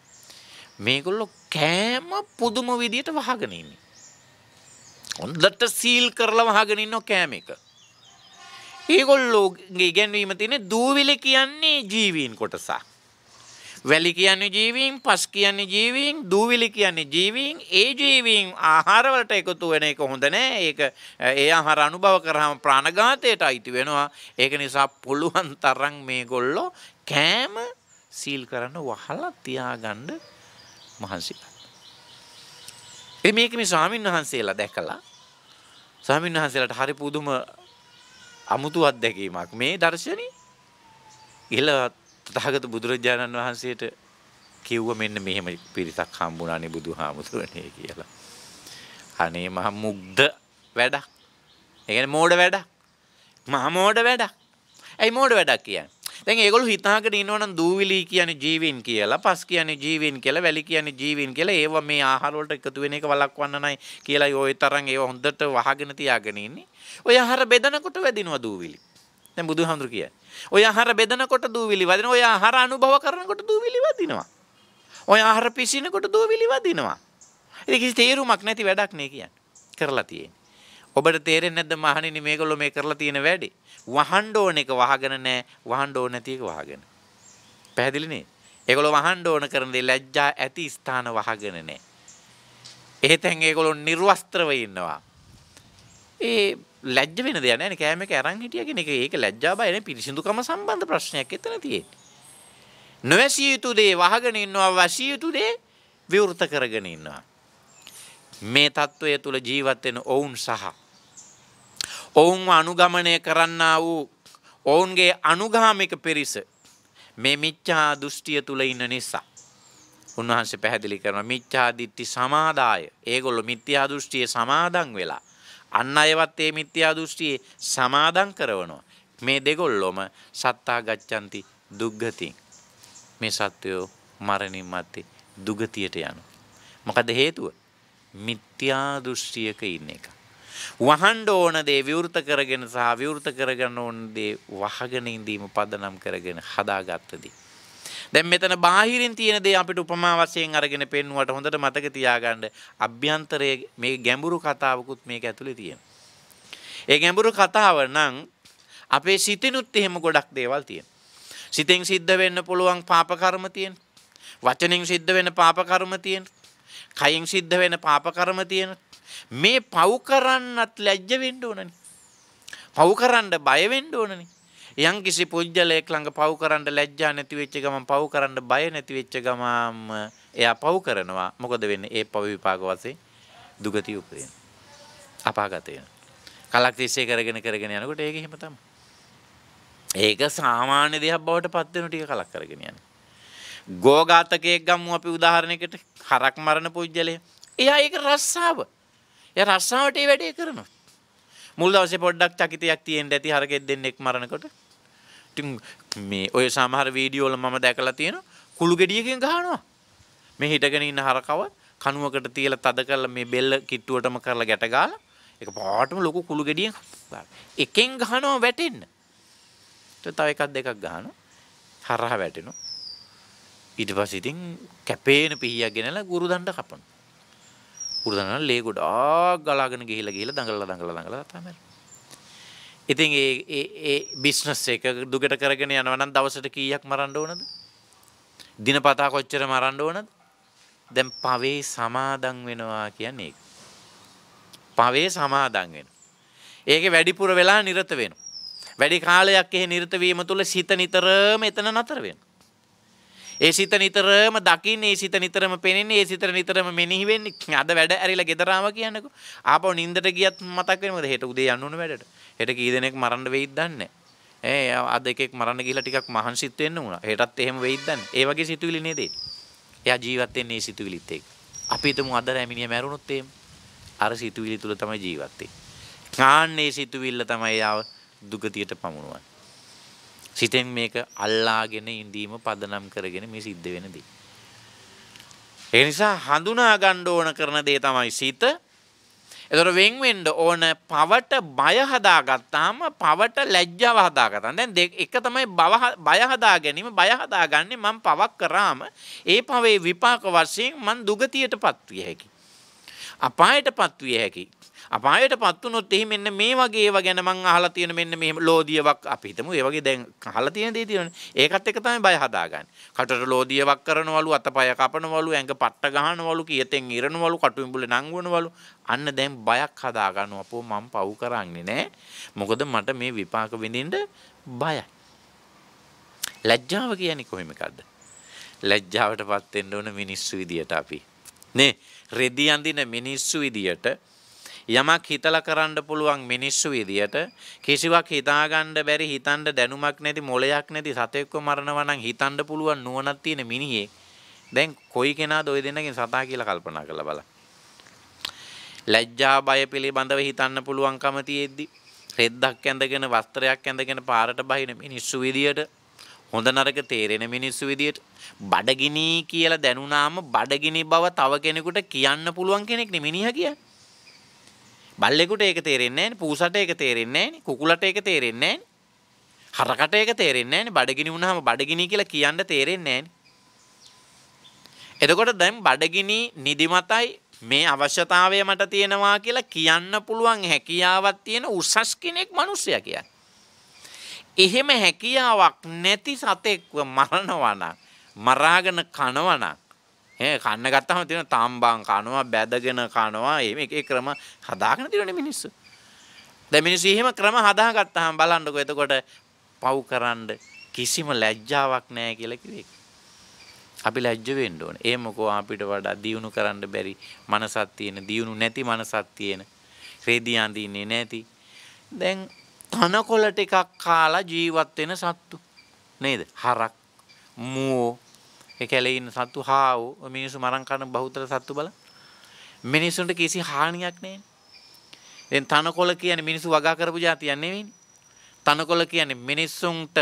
Speaker 1: මේගොල්ලෝ කෑම පුදුම විදියට වහගෙන ඉන්නේ. හොඳට සීල් කරලා වහගෙන ඉන්නෝ කෑම එක. ඒගොල්ලෝගේ ඉගැන්වීම තියෙන්නේ දූවිලි කියන්නේ ජීවීන් කොටසක්. වැලි කියන්නේ ජීවීන්, පස් කියන්නේ ජීවීන්, දූවිලි කියන්නේ ජීවීන්. ඒ ජීවීන් ආහාර වලට එකතු වෙන එක හොඳ නෑ. ඒක ඒ ආහාර අනුභව කරාම ප්‍රාණඝාතයට අයිති වෙනවා. ඒක නිසා පුළුවන් තරම් මේගොල්ලෝ කෑම සීල් කරන්න වහලා තියාගන්න මහන්සි ගන්නවා. ඉතින් මේක මේ ස්වාමීන් වහන්සේලා දැකලා ස්වාමීන් වහන්සේලාට හරි පුදුම අමුතු අත්දැකීමක් මේ දර්ශනේ. ඉහළ තථාගත බුදුරජාණන් වහන්සේට කිව්ව මෙන්න මෙහෙම පිරිසක් හම්බුණානේ බුදුහාමුදුරනේ කියලා. අනේ මහ මුග්ධ වැඩක්. ඒ කියන්නේ මෝඩ වැඩක්. මහා මෝඩ වැඩක්. ඇයි මෝඩ වැඩක් කියන්නේ? දැන් ඒගොල්ලෝ හිතාගෙන ඉන්නවනම් දූවිලි කියන්නේ ජීවීන් කියලා, පස් කියන්නේ ජීවීන් කියලා, වැලි කියන්නේ ජීවීන් කියලා. ඒව මේ ආහාර වලට එකතු වෙන එක වළක්වන්න නයි කියලා ඔය තරම් ඒව හොඳට වහගෙන තියාගෙන ඉන්නේ. ඔය ආහාර බෙදනකොට වැදිනවා දූවිලි. දැන් බුදුහාමුදුරු කියන්නේ. ඔය ආහාර බෙදනකොට දූවිලි වදිනවා. ඔය ආහාර අනුභව කරනකොට දූවිලි වදිනවා. ඔය ආහාර පිසිනකොට දූවිලි වදිනවා. ඒක කිසි තේරුමක් නැති වැඩක් නේ කියන්නේ. කරලා තියෙන්නේ. ඔබට තේරෙන්නේ නැද්ද මහණෙනි මේගොල්ලෝ මේ කරලා තියෙන වැඩේ? වහන්න ඕන එක වහගෙන නැහැ. වහන්න ඕන නැති එක වහගෙන. පැහැදිලි නේ? ඒගොල්ලෝ වහන්න ඕන කරන දේ ලැජ්ජා ඇති ස්ථාන වහගෙන නැහැ. එහෙතෙන් ඒගොල්ලෝ නිර්වස්ත්‍රව ඉන්නවා. ඒ ලැජ්ජ වෙන දෙයක් නැහැ නේ. කෑම එක අරන් හිටියා කියන එක ඒක ලැජ්ජා බය නේ. පිරිසිදුකම සම්බන්ධ ප්‍රශ්නයක් එතන තියෙන්නේ. නොවැසිය යුතු දේ වහගෙන ඉන්නවා. වසිය යුතු දේ විවෘත කරගෙන ඉන්නවා. මේ தত্ত্বය තුල ජීවත් වෙන ඔවුන් සහ ඔවුන්ව අනුගමනය කරන්නා වූ ඔවුන්ගේ අනුගාමික පිරිස මේ මිච්ඡා දෘෂ්ටිය තුල ඉන්න නිසා උන්වහන්සේ පැහැදිලි කරනවා මිච්ඡා දිට්ඨි සමාදාය. ඒගොල්ලෝ මිත්‍යා දෘෂ්ටියේ සමාදන් වෙලා අන් අයවත් මේ මිත්‍යා දෘෂ්ටියේ සමාදන් කරනවා. මේ දෙගොල්ලොම සත්තා ගච්ඡanti දුග්ගති. මේ සත්වයෝ මරණින් මත්තේ දුගතියට යනවා. මොකද හේතුව? මිත්‍යා දෘෂ්ටියක ඉන්න එක. වහන්න ඕන දේ විවෘත කරගෙන සහ විවෘත කරගන්න ඕන දේ වහගෙන ඉඳීම පදනම් කරගෙන හදාගත්තදී. දැන් මෙතන බාහිරින් තියෙන දේ අපිට උපමා වශයෙන් අරගෙන පෙන්නුවට හොඳට මතක තියාගන්න අභ්‍යන්තරයේ මේ ගැඹුරු කතාවකුත් මේක ඇතුලේ තියෙනවා. ඒ ගැඹුරු කතාව නම් අපේ සිතිනුත් එහෙම ගොඩක් දේවල් තියෙනවා. සිතෙන් සිද්ධ වෙන්න පුළුවන් පාප කර්ම තියෙනවා. වචනෙන් සිද්ධ වෙන පාප කර්ම තියෙන. කයින් සිද්ධ වෙන පාප කර්ම තියෙන. මේ පව් කරන්නත් ලැජ්ජ වෙන්න ඕනනේ. පව් කරන්න බය වෙන්න ඕනනේ. යම් කිසි පුජ්‍යලයක් ළඟ පව් කරන්න ලැජ්ජා නැති වෙච්ච ගමන් පව් කරන්න බය නැති වෙච්ච ගමන් එයා පව් කරනවා. මොකද වෙන්නේ? ඒ පව් විපාක වශයෙන් දුගතිය උපදින. අපාගත වෙන. කලක් තිස්සේ කරගෙන යනකොට ඒක එහෙම තමයි. ඒක සාමාන්‍ය දෙයක් බවට පත් වෙන ටික කලක් කරගෙන යන්නේ. ගෝඝාතකයෙක් ගමු අපි උදාහරණයකට. හරක් මරණ පුජ්‍යලය. එයා ඒක රස්සාව. එයා රස්සාවට ඒ වැඩේ කරනවා. මුල් දවසේ පොඩ්ඩක් චකිතයක් තියෙන්න ඇති හරකෙක් දෙන්නෙක් මරනකොට. ඉතින් මේ ඔය සමහර වීඩියෝ වල මම දැකලා තියෙනවා කුළු ගෙඩියකින් ගහනවා. මේ හිටගෙන ඉන්න හරකව කණුවකට තියලා තද කරලා මේ බෙල්ල කිට්ටුවටම කරලා ගැට ගාලා ඒක පාටම ලොකු කුළු ගෙඩියක් එකෙන් ගහනවා වැටෙන්න. ඊට තව එකක් දෙකක් ගහනවා හරහා වැටෙනවා. ඊට පස්සේ ඉතින් කැපේන පිහියක් ගෙනලා ගුරු දණ්ඩ කපනවා. ගුරු දණ්ඩ ලේ ගොඩාක් ගලාගෙන ගිහිලා දඟලලා තමයි. ඉතින් ඒ බිස්නස් එක දුකට කරගෙන යනවා නම් දවසට කීයක් මරන්න ඕනද? දිනපතා කොච්චර මරන්න ඕනද? දැන් පවේ සමාදන් වෙනවා කියන්නේ ඒක. පවේ සමාදන් වෙනවා. ඒකේ වැඩිපුර වෙලා නිරත වෙනවා. වැඩි කාලයක් එහෙ නිරත වීම තුළ සිත නිතරම එතන නතර වෙනවා. ඒ සිත නිතරම දකින්නේ, ඒ සිත නිතරම පෙනෙන්නේ, ඒ සිත නිතරම මෙනෙහි වෙන්නේ. අද වැඩ ඇරිලා ගෙදර ආවා කියන්නකෝ. ආපහු නිින්දට ගියත් මතක් වෙන්නේ මොකද? හෙට උදේ යන්න ඕන වැඩට. හෙට කී දෙනෙක් මරන්න වෙයිද දන්නේ නැහැ. අද එකෙක් මරන්න ගිහලා ටිකක් මහන්සිත් වෙන්න උනා. හෙටත් එහෙම වෙයිද දන්නේ. ඒ වගේ සිතුවිලි නේද? එයා ජීවත් වෙන්නේ ඒ සිතුවිලිත් එක්ක. අපි හිතමු අද රැමිනිය මැරුණොත් එහෙම. අර සිතුවිලි තුල තමයි ජීවත් වෙන්නේ. කාන්නේ සිතුවිල්ල තමයි යාව දුගතියට පමුණුවන්නේ. සිතෙන් මේක අල්ලාගෙන ඉඳීම පදනම් කරගෙන මේ සිද්ධ වෙන දේ. ඒ නිසා හඳුනා ගන්න ඕන කරන දේ තමයි සිත. ඒතර වෙන් වෙන්න ඕන පවට බය හදාගත්තාම පවට ලැජ්ජාව හදාගත්තා. දැන් එක තමයි බය හදා ගැනීම. බය හදාගන්නේ මම පවක් කරාම ඒ පවේ විපාක වශයෙන් මං දුගතියටපත් විය හැකි. අපායටපත් විය හැකි. අපායටපත් වුණොත් එහි මෙන්න මේ වගේ ඒවා ගැන මං අහලා තියෙන මෙන්න මෙහෙම ලෝදියවක් අපි හිතමු ඒ වගේ දැන් අහලා තියෙන දේ තියෙනනේ. ඒකත් එක තමයි බය හදාගන්නේ. කටට ලෝදියවක් කරනවලු, අතපය කපනවලු, ඇඟ පට්ට ගහනවලු, කියතෙන් ඉරනවලු, කටුඹුලේ නංවනවලු. අන්න දැන් බයක් හදාගන්නවා. අපෝ මං පව් කරන්නේ නැහැ. මොකද මට මේ විපාක විඳින්න බයයි. ලැජ්ජාව කියන්නේ කොහොම එකක්ද? ලැජ්ජාවටපත් වෙන්න ඕන මිනිස්සු විදියට අපි. නේ රෙදි අඳින මිනිස්සු විදියට යමක් හිතලා කරන්න පුළුවන් මිනිස්සු විදියට කිසිවක් හිතාගන්න බැරි හිතන්න දැනුමක් නැති මොලයක් නැති සතෙක්ව මරනවා නම් හිතන්න පුළුවන් නුවණක් තියෙන මිනිහෙක් දැන් කොයි කෙනාද ওই දෙන්නගෙන් සතා කියලා කල්පනා කරලා බලන්න. ලැජ්ජා බය පිළිබඳව හිතන්න පුළුවන්කම තියෙද්දි රෙද්දක් ඇඳගෙන වස්ත්‍රයක් ඇඳගෙන පාරට බහින මිනිස්සු විදියට හොඳ නරක තේරෙන මිනිස්සු විදියට බඩගිනි කියලා දැනුණාම බඩගිනි බව තව කෙනෙකුට කියන්න පුළුවන් කෙනෙක් නෙ මිනිහා කියන්නේ. බල්ලෙකුට ඒක තේරෙන්නේ නැහැ නේ, පූසට ඒක තේරෙන්නේ නැහැ නේ, කුකුලට ඒක තේරෙන්නේ නැහැ නේ, හරකට ඒක තේරෙන්නේ නැහැ නේ. බඩගිනි වුණාම බඩගිනි කියලා කියන්න තේරෙන්නේ නැහැ නේ. එතකොට දැන් බඩගිනි නිදිමතයි මේ අවශ්‍යතාවය මට තියෙනවා කියලා කියන්න පුළුවන් හැකියාවක් තියෙන උසස් කෙනෙක් මිනිස්සයා කියන්නේ. එහෙම හැකියාවක් නැති සතෙක්ව මරනවා නම් මරාගෙන කනවා නම් කන්න ගත්තම තියෙන තාම්බාන් කනවා බැදගෙන කනවා එහෙම එක එක ක්‍රම හදාගෙන තියෙනනේ මිනිස්සු. දැන් මිනිස්සු එහෙම ක්‍රම හදාගත්තාම බලන්නකො එතකොට පව් කරන්න කිසිම ලැජ්ජාවක් නැහැ කියලා කිව්වේ. අපි ලැජ්ජ වෙන්න ඕනේ. ඒ මොකෝ අපිට වඩා දියුණු කරන්න බැරි මනසක් තියෙන, දියුණු නැති මනසක් තියෙන, රෙදි අඳින්නේ නැති. දැන් තනකොළ ටිකක් කාලා ජීවත් වෙන සත්තු නේද? හරක්, මුවෝ, ඒ කැලේ ඉන්න සත්තු, හාවෝ, මිනිස්සු මරන් කන බහුතර සත්තු බලන්න. මිනිස්සුන්ට කිසි හානියක් නැහැ. දැන් තනකොළ කියන්නේ මිනිස්සු වගා කරපු જાතියක් නෙවෙයිනේ. තනකොළ කියන්නේ මිනිස්සුන්ට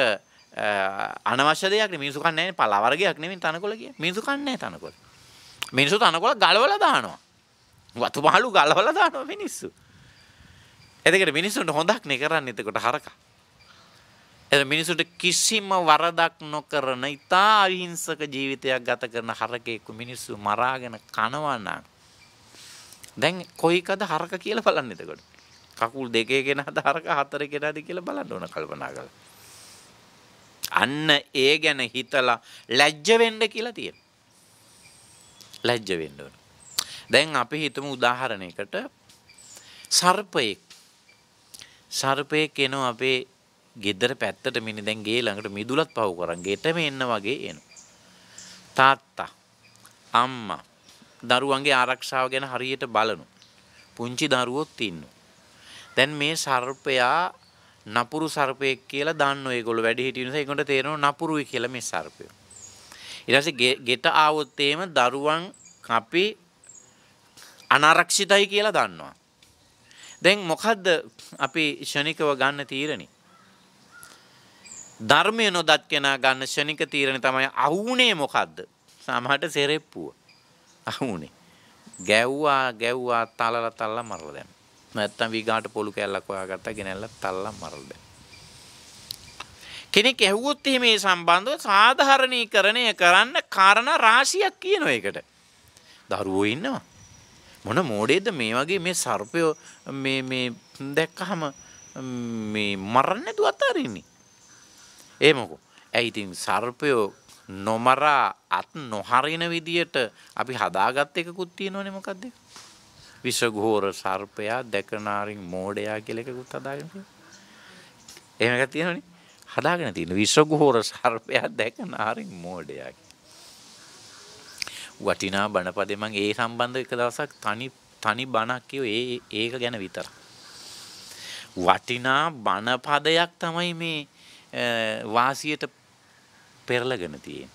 Speaker 1: අනවශ්‍ය දෙයක් නෙවෙයි. මිනිස්සු කන්නේ නැහැ. පලා වර්ගයක් නෙවෙයි තනකොළ කියන්නේ. මිනිස්සු කන්නේ නැහැ තනකොළ. මිනිස්සු තනකොළ ගලවලා දානවා. වතු පහළු ගලවලා දානවා මිනිස්සු. එතකොට මිනිස්සුන්ට හොඳක් නේ කරන්නේ එතකොට හරකා. එතකොට මිනිස්සුන්ට කිසිම වරදක් නොකරන ඉතා අහිංසක ජීවිතයක් ගත කරන හරකෙක් මිනිස්සු මරාගෙන කනවා නම් දැන් කොයිකද හරක කියලා බලන්න එතකොට. කකුල් දෙකේ කෙනාද හරක හතරේ කෙනාද කියලා බලන්න ඕන කල්පනා කරලා. අන්න ඒ ගැන හිතලා ලැජ්ජ වෙන්න කියලා තියෙනවා. ලැජ්ජ වෙන්න ඕන. දැන් අපි හිතමු උදාහරණයකට සර්පයෙක් එනවා අපේ ගෙදර පැත්තට මිනි දැන් ගේ ළඟට මිදුලත් පහු කරන් ගෙටම එන්න වගේ එනවා. තාත්තා අම්මා දරුවන්ගේ ආරක්ෂාව ගැන හරියට බලනු. පුංචි දරුවොත් ඉන්නවා. දැන් මේ සර්පයා නපුරු සර්පයෙක් කියලා දන්නෝ ඒගොල්ලෝ වැඩි හිටිය නිසා ඒගොල්ලන්ට තේරෙනවා නපුරුයි කියලා මේ සර්පය. ඊට පස්සේ ගෙට ආවොත් එහෙම දරුවන් අපි අනාරක්ෂිතයි කියලා දන්නවා. දැන් මොකද්ද අපි ශනිකව ගන්න තීරණේ? ධර්මය නොදත් කෙනා ගන්න ශනික තීරණේ තමයි අහුුනේ මොකද්ද? සමහරට සෙරෙප්පුව. අහුුනේ. ගැව්වා තලලා මරලා දැම්මා. නැත්තම් විගාට පොළු කැල්ලක් හොයාගත්තා ගෙනල්ලා තල්ලා මරලා දැම්මා. කෙනෙක් ඇහුවොත් එහෙම මේ සම්බන්ධව සාධාරණීකරණය කරන්න කාරණා රාශියක් කියනවා ඒකට. දරුවෝ ඉන්නවා. මොන මෝඩේද මේ වගේ මේ සර්පය මේ දැක්කහම මේ මරන්න නැතුව අතාරින්නේ. ඒ මොකෝ? ඇයි ඉතින් සර්පය නොමරා අත් නොහරින විදියට අපි හදාගත්ත එකකුත් තියෙනවනේ මොකද්ද? විෂඝෝර සර්පයා දැකනාරින් මෝඩයා කියලා එකකුත් හදාගෙන තියෙනවා. එහෙම එකක් තියෙනවනේ. හදාගෙන තියෙන විෂඝෝර සර්පයා දැකනාරින් මෝඩයා. වටිනා බණපදේ මම ඒ සම්බන්ධව එක දවසක් තනි බණක් කියෝ ඒක ගැන විතර. වටිනා බණපදයක් තමයි මේ වාසියට පෙරලගෙන තියෙන්නේ.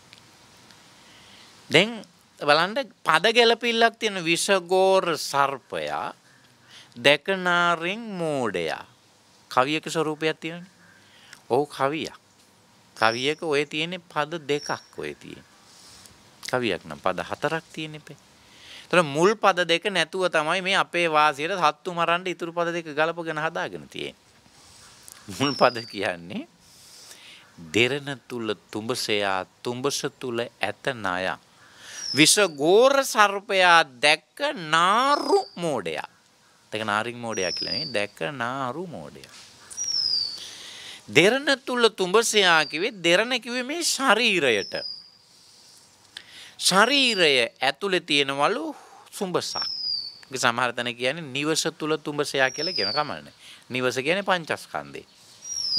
Speaker 1: දැන් බලන්න පද ගැලපිල්ලක් තියෙන විෂඝෝර සර්පයා දැකනාරින් මෝඩයා. කවියක ස්වරූපයක් තියෙනනේ. ඔව් කවියක්. කවියක ඔය තියෙන්නේ පද දෙකක් ඔය තියෙන්නේ. කවියක් නම් පද හතරක් තියෙන්නේ පේ. ඒතර මුල් පද දෙක නැතුව තමයි මේ අපේ වාසියට සත්තු මරන්න ඉතුරු පද දෙක ගලපගෙන හදාගෙන තියෙන්නේ. මුල් පද කියන්නේ දෙරණ තුල තුඹසයා තුඹස තුල ඇත ණය. විෂඝෝර සර්පයා දැක්ක නාරු මෝඩයා. දෙක නාරින් මෝඩයා කියලා නේ දැක්ක නාරු මෝඩයා. දෙරණ තුල තුඹසයා කිව්වේ දෙරණ කිව්වේ මේ ශරීරයට. ශරීරය ඇතුලේ තියෙනවලු සුඹසක්. ඒක සමහර තැන කියන්නේ නිවස තුල තුඹසයා කියලා කියන කමන්නේ. නිවස කියන්නේ පංචස්කන්ධේ.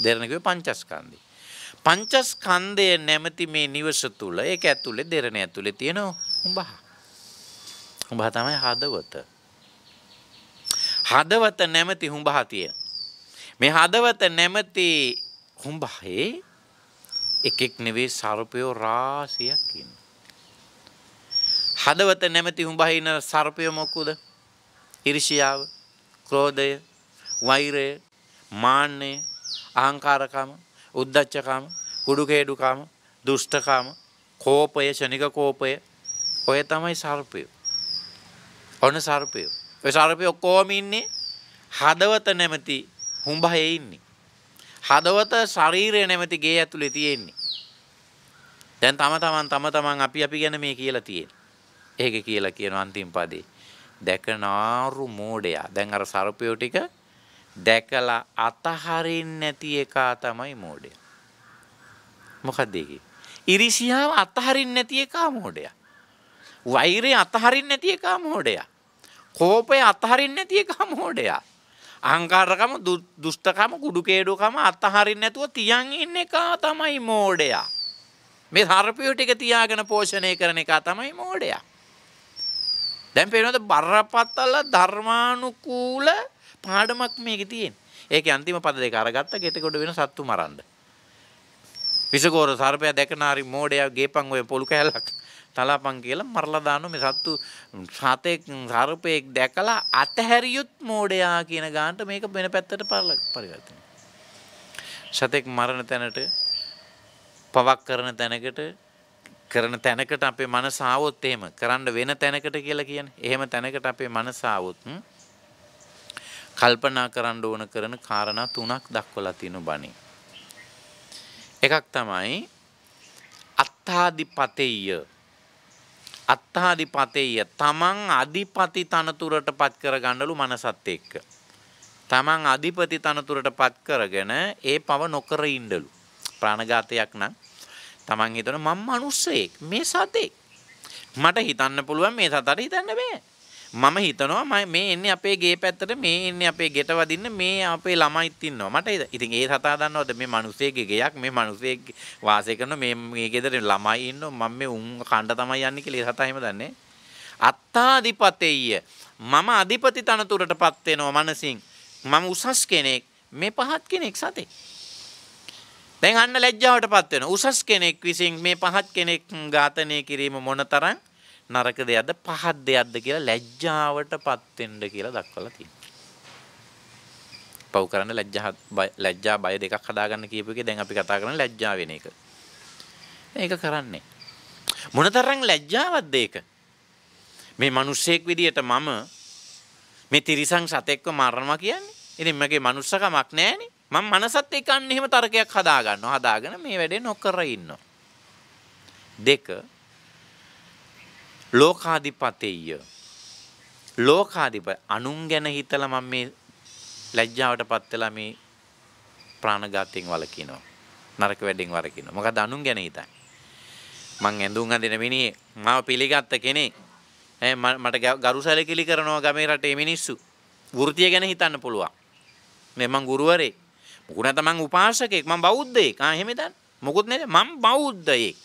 Speaker 1: දෙරණ කිව්වේ පංචස්කන්ධේ. පංචස්කන්ධය නැමැති මේ නිවස තුල ඒක ඇතුලේ දෙරණ ඇතුලේ තියෙන උඹහ. උඹහ තමයි හදවත. හදවත නැමැති උඹහ තියෙන. මේ හදවත නැමැති උඹහේ එකෙක් නෙවෙයි සර්පයෝ රාශියක් ඉන්නවා. හදවත නැමැති උඹහේ ඉන්න සර්පයෝ මොකද? ඊර්ෂ්‍යාව, ක්‍රෝධය, වෛරය, මාන්නය, අහංකාරකම, උද්ධච්චකම, කුඩුකේඩුකම, දුෂ්ටකම, කෝපය, ශනික කෝපය ඔය තමයි සර්පයෝ. ඔන්න සර්පයෝ. ඔය සර්පයෝ කොහොම ඉන්නේ? හදවත නැමැති හුඹහේ ඉන්නේ. හදවත ශරීරය නැමැති ගේ ඇතුලේ තියෙන්නේ. දැන් තම තමන් අපි ගැන මේ කියලා තියෙන්නේ. ඒක කියලා කියන අන්තිම පදේ. දැකනාරු මෝඩයා. දැන් අර සර්පයෝ ටික දැකලා අතහරින්න නැති එක තමයි මෝඩයා. මොකක්ද ඒකේ? ඉරිසියාව අතහරින්න නැති එක මෝඩයා. වෛරය අතහරින්න නැති එක මෝඩයා. කෝපය අතහරින්න නැති එක මෝඩයා. අහංකාරකම, දුෂ්ටකම, කුඩුකේඩුකම අතහරින්න නැතුව තියන් ඉන්න එක තමයි මෝඩයා. මේ සර්පයෝ ටික තියාගෙන පෝෂණය කරන එක තමයි මෝඩයා. දැන් පේනවද බරපතල ධර්මානුකූල පාඩමක් මේකේ තියෙන්නේ. ඒකේ අන්තිම පද දෙක අරගත්ත ගෙට කොට වෙන සත්තු මරන්න. විෂඝෝර සර්පයා දැකනාරි මෝඩයා ගේපන් ඔය පොළු කැලක් තලාපන් කියලා මරලා දානවා. මේ සත්තු සතෙක් සර්පෙක් දැකලා අතහැරියොත් මෝඩයා කියන ගානට මේක වෙන පැත්තට පරිවර්තනය. සතෙක් මරණ තැනට පවක් කරන තැනකට අපේ මනස ආවොත් එහෙම කරන්න වෙන තැනකට කියලා කියන්නේ. එහෙම තැනකට අපේ මනස ආවොත් කල්පනා කරන්න ඕන කරන කාරණා තුනක් දක්වලා තියෙන බණේ. එකක් තමයි අත්තාදිපතෙය්‍ය තමන් අධිපති තනතුරට පත් කරගන්නලු මනසත් එක්ක. තමන් අධිපති තනතුරට පත් කරගෙන ඒ පව නොකර ඉන්නලු. ප්‍රාණඝාතයක් නම් තමන් හිතන මම මිනිස්සෙක් මේ සතෙක් මට හිතන්න පුළුවන් මේ සතාට හිතන්න බෑ. මම හිතනවා මේ එන්නේ අපේ ගේ පැත්තට මේ එන්නේ අපේ ගෙට වදින්න මේ අපේ ළමයිත් ඉන්නවා. මට ඉතින් ඒ සතා දන්නවද මේ මිනිස්සෙගේ ගෙයක් මේ මිනිස්සෙක් වාසය කරන මේ ගෙදර ළමයි ඉන්නවා මම මේ උන් කණ්ඩ තමයි යන්නේ කියලා ඒ සතා එහෙම දන්නේ. අත්තාදිපතෙය්‍ය මම අධිපති තනතුරටපත් වෙනවා මනසින්. මම උසස් කෙනෙක් මේ පහත් කෙනෙක් සතේ. දැන් අන්න ලැජ්ජාවටපත් වෙනවා. උසස් කෙනෙක් විසින් මේ පහත් කෙනෙක් ඝාතනය කිරීම මොනතරම් නරක දෙයක්ද පහත් දෙයක්ද කියලා ලැජ්ජාවටපත් වෙන්න කියලා දක්වලා තියෙනවා. පව් කරන්න ලැජ්ජා බය දෙකක් හදාගන්න කියපු එකේ දැන් අපි කතා කරන්නේ ලැජ්ජා වෙන එක. ඒක කරන්නේ. මොනතරම් ලැජ්ජාවක්ද ඒක? මේ මිනිස්සෙක් විදියට මම මේ තිරිසන් සතෙක්ව මරනවා කියන්නේ. ඉතින් මගේ මනුස්සකමක් නැහැනේ. මම මනසත් එක්ක අන්න එහෙම තර්කයක් හදාගන්නවා. හදාගෙන මේ වැඩේ නොකර ඉන්නවා. දෙක ලෝකාධිපතෙය්‍ය අනුන් ගැන හිතලා මම මේ ලැජ්ජාවටපත් වෙලා මේ ප්‍රාණඝාතයෙන් වළකිනවා. නරක වැඩෙන් වළකිනවා. මොකද අනුන් ගැන හිතන්නේ. මං ඇඳුම් අඳින මිනිහේ මාව පිළිගත්ත කෙනෙක් මට ගරු සැලකිලි කරනවා ගමේ රටේ මිනිස්සු. වෘත්තිය ගැන හිතන්න පුළුවන්. මේ මං ගුරුවරයෙක්. මොකද නැත්නම් මං උපාසකෙක් මං බෞද්ධයෙක්. එහෙම දන්න. මොකුත් නේද මං බෞද්ධයෙක්.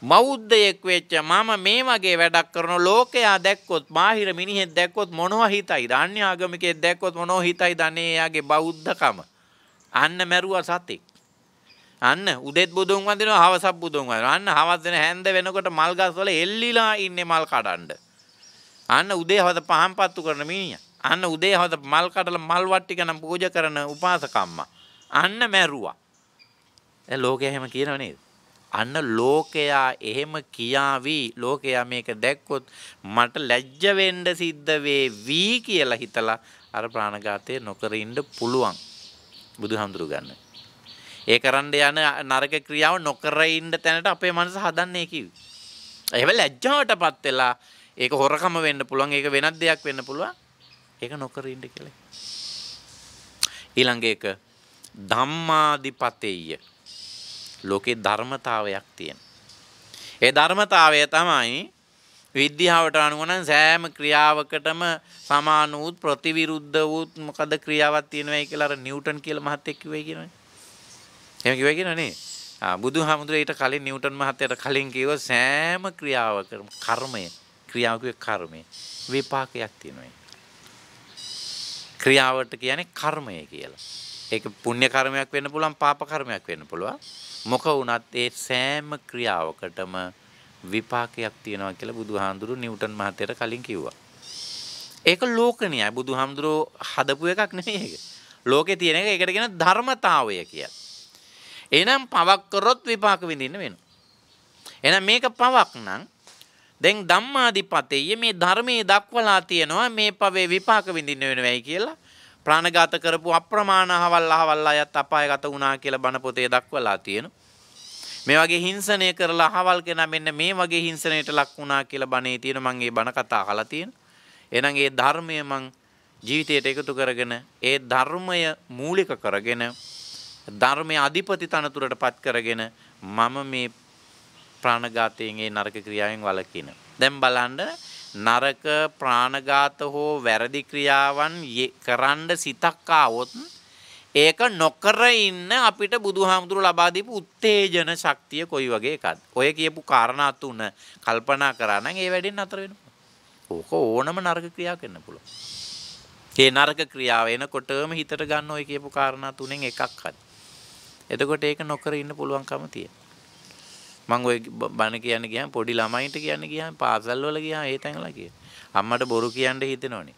Speaker 1: බෞද්ධයෙක් වෙච්ච මම මේ වගේ වැඩක් කරන ලෝකයා දැක්කොත් බාහිර මිනිහෙක් දැක්කොත් මොනවා හිතයිද? අන්‍ය ආගමිකයෙක් දැක්කොත් මොනවා හිතයිද? අනේ එයාගේ බෞද්ධකම. අන්න මැරුවා සතෙක්. අන්න උදේත් බුදුන් වඳිනවා හවසත් බුදුන් වඳිනවා. අන්න හවස් වෙන හැන්ද වෙනකොට මල් ගස් වල එල්ලිලා ඉන්නේ මල් කඩන්න. අන්න උදේ හවස පහන් පත්තු කරන මිනිහා. අන්න උදේ හවස මල් කඩලා මල් වට්ටික නම් පූජා කරන උපාසකම්මා. අන්න මැරුවා. ඒ ලෝකයා එහෙම කියනව නේද? අන්න ලෝකයා එහෙම කියාවි. ලෝකයා මේක දැක්කොත් මට ලැජ්ජ වෙන්න සිද්ධ වේවි කියලා හිතලා අර ප්‍රාණඝාතය නොකර ඉන්න පුළුවන්. බුදුහාමුදුරු ගන්න. ඒ කරන්න යන නරක ක්‍රියාව නොකර ඉන්න තැනට අපේ මනස හදන්නේ කිව්වේ. එහෙම ලැජ්ජාවටපත් වෙලා ඒක හොරකම වෙන්න පුළුවන්. ඒක වෙනත් දෙයක් වෙන්න පුළුවන්. ඒක නොකර ඉන්න කියලා. ඊළඟ එක ධම්මාදිපතෙය්‍ය ලෝකේ ධර්මතාවයක් තියෙන. ඒ ධර්මතාවය තමයි විද්‍යාවට අනුව නම් සෑම ක්‍රියාවකටම සමාන වූ ප්‍රතිවිරුද්ධ වූ මොකද ක්‍රියාවක් තියෙනවයි කියලා අර නිව්ටන් කියලා මහත්තයෙක් කිව්වයි කියනවනේ. එහෙම කිව්වයි කියනවනේ. බුදුහාමුදුරේ ඊට කලින් නිව්ටන් මහත්තයාට කලින් කිව්ව සෑම ක්‍රියාවකම කර්මය ක්‍රියාවකේ කර්මය විපාකයක් තියෙනවා. ක්‍රියාවට කියන්නේ කර්මය කියලා. ඒක පුණ්‍ය කර්මයක් වෙන්න පුළුවන් පාප කර්මයක් වෙන්න පුළුවන්. මොක වුණත් ඒ සෑම ක්‍රියාවකටම විපාකයක් තියෙනවා කියලා බුදුහාමුදුරු නිව්ටන් මහත්තයාට කලින් කිව්වා. ඒක ලෝකණියයි බුදුහාමුදුරෝ හදපු එකක් නෙමෙයි ඒක. ලෝකේ තියෙන එක ඒකට කියන ධර්මතාවය කියලා. එහෙනම් පවක් කරොත් විපාක විඳින්න වෙනවා. එහෙනම් මේක පවක් නම් දැන් ධම්මාදිපතෙය මේ ධර්මයේ දක්වලා තියෙනවා මේ පවේ විපාක විඳින්න වෙනවයි කියලා. ප්‍රාණඝාත කරපු අප්‍රමාණ අහවල් අයත් අපායගත වුණා කියලා බණ පොතේ දක්වලා තියෙනවා. මේ වගේ හිංසනය කරලා අහවල් කෙනා මෙන්න මේ වගේ හිංසනයට ලක් වුණා කියලා බණේ තියෙන මම ඒ බණ කතා අහලා තියෙනවා. එහෙනම් ඒ ධර්මය මං ජීවිතයට එකතු කරගෙන ඒ ධර්මය මූලික කරගෙන ධර්මයේ අධිපති තනතුරටපත් කරගෙන මම මේ ප්‍රාණඝාතයෙන් ඒ නරක ක්‍රියාවෙන් වළකින. දැන් බලන්න නරක ප්‍රාණඝාත හෝ වැරදි ක්‍රියාවන් කරන්න සිතක් ආවොත් ඒක නොකර ඉන්න අපිට බුදුහාමුදුරු ලබා දීපු උත්තේජන ශක්තිය කොයි වගේ එකක්ද? ඔය කියපු කාරණා තුන කල්පනා කරා නම් ඒ වැඩෙන් නතර වෙනවා. ඕක ඕනම නරක ක්‍රියාවක් වෙන්න පුළුවන්. ඒ නරක ක්‍රියාව එනකොටම හිතට ගන්න ඔය කියපු කාරණා තුනෙන් එකක් හරි. එතකොට ඒක නොකර ඉන්න පුළුවන්කම තියෙනවා. මම ඔය බණ කියන්න ගියාම පොඩි ළමයින්ට කියන්න ගියාම පාසල් වල ගියාම ඒ තැන්වල කියන අම්මට බොරු කියන්න හිතෙනවනේ.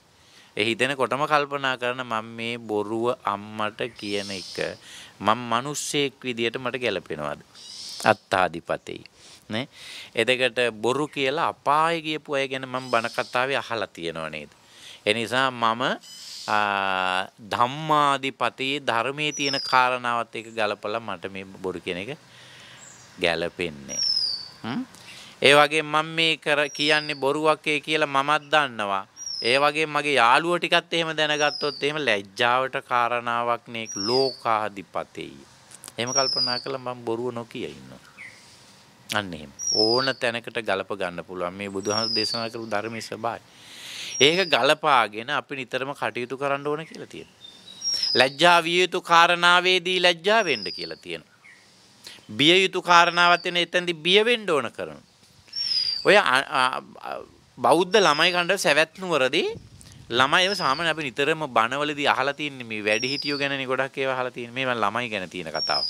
Speaker 1: ඒ හිතෙනකොටම කල්පනා කරන මම මේ බොරුව අම්මට කියන එක මම මිනිස්සෙක් විදියට මට ගැලපෙනවද? අත්තාදිපතේ නේ. එතකොට බොරු කියලා අපායේ ගියපු අය ගැන මම බණ කතාවේ අහලා තියෙනව නේද? ඒ නිසා මම ධම්මාදිපතේ ධර්මයේ තියෙන කාරණාවත් එක ගලපලා මට මේ බොරු කියන එක ගැලපෙන්නේ. ඒ වගේ මම මේ කියන්නේ බොරුවක් කියලා මමත් දන්නවා. ඒ වගේ මගේ යාළුවෝ ටිකත් එහෙම දැනගත්තොත් එහෙම ලැජ්ජාවට කාරණාවක් නේ ලෝකාධිපතේ. එහෙම කල්පනා කළා මම බොරුව නොකිය ඉන්නවා. අන්න එහෙම. ඕන තැනකට ගලප ගන්න පුළුවන් මේ බුදුහාමුදුරු දේශනා කරපු ධර්මයේ ස්වභාවය. ඒක ගලපාගෙන අපි නිතරම කටයුතු කරන්න ඕන කියලා තියෙනවා. ලැජ්ජා විය යුතු කාරණාවේදී ලැජ්ජා වෙන්න කියලා තියෙනවා. බිය යුතු කාරණාවක් වෙන එතෙන්දී බිය වෙන්න ඕන කරනවා. ඔය බෞද්ධ ළමයි කණ්ඩ සැවැත් නුවරදී ළමයිව සාමාන්‍ය අපි නිතරම බණවලදී අහලා තියෙන්නේ මේ වැඩිහිටියෝ ගැනනේ ගොඩක් ඒවා අහලා තියෙන්නේ. මේ ළමයි ගැන තියෙන කතාව.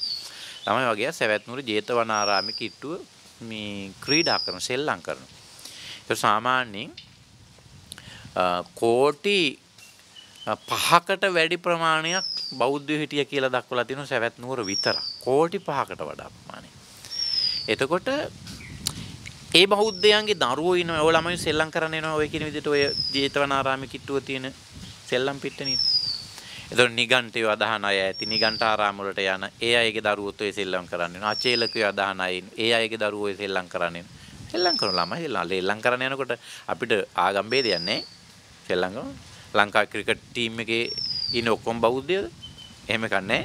Speaker 1: ළමයි වගේ සැවැත් නුවර ජේතවනාරාමේ කිට්ටුව මේ ක්‍රීඩා කරන සෙල්ලම් කරනවා. ඒක සාමාන්‍යයෙන් කෝටි 5කට වැඩි ප්‍රමාණයක් බෞද්ධයෝ හිටිය කියලා දක්වලා තියෙනවා සැවැත් නුවර විතර. කෝටි 5කට වඩා ප්‍රමාණයක්. එතකොට ඒ බෞද්ධයන්ගේ දරුවෝ ඉන්නවා. ඔය ළමයි සෙල්ලම් කරන්න එනවා. ඔය කියන විදිහට ඔය ජේතවනාරාමේ කිට්ටුව තියෙන සෙල්ලම් පිට්ටනිය. එතකොට නිගණ්ඨයෝ අදහන අය ඇති නිගණ්ඨාරාම වලට යන ඒ අයගේ දරුවෝත් ඔය සෙල්ලම් කරන්න එනවා. අචේලකයෝ අදහන අය ඒ අයගේ දරුවෝ ඔය සෙල්ලම් කරන්න එනවා. සෙල්ලම් කරන ළමයි සෙල්ලම් කරන්න යනකොට අපිට ආගම් ભેදයක් නැහැ. සෙල්ලම් කරනවා. ලංකා ක්‍රිකට් ටීම් එකේ ඉන්න ඔක්කොම බෞද්ධයෝද? එහෙම කන්නේ.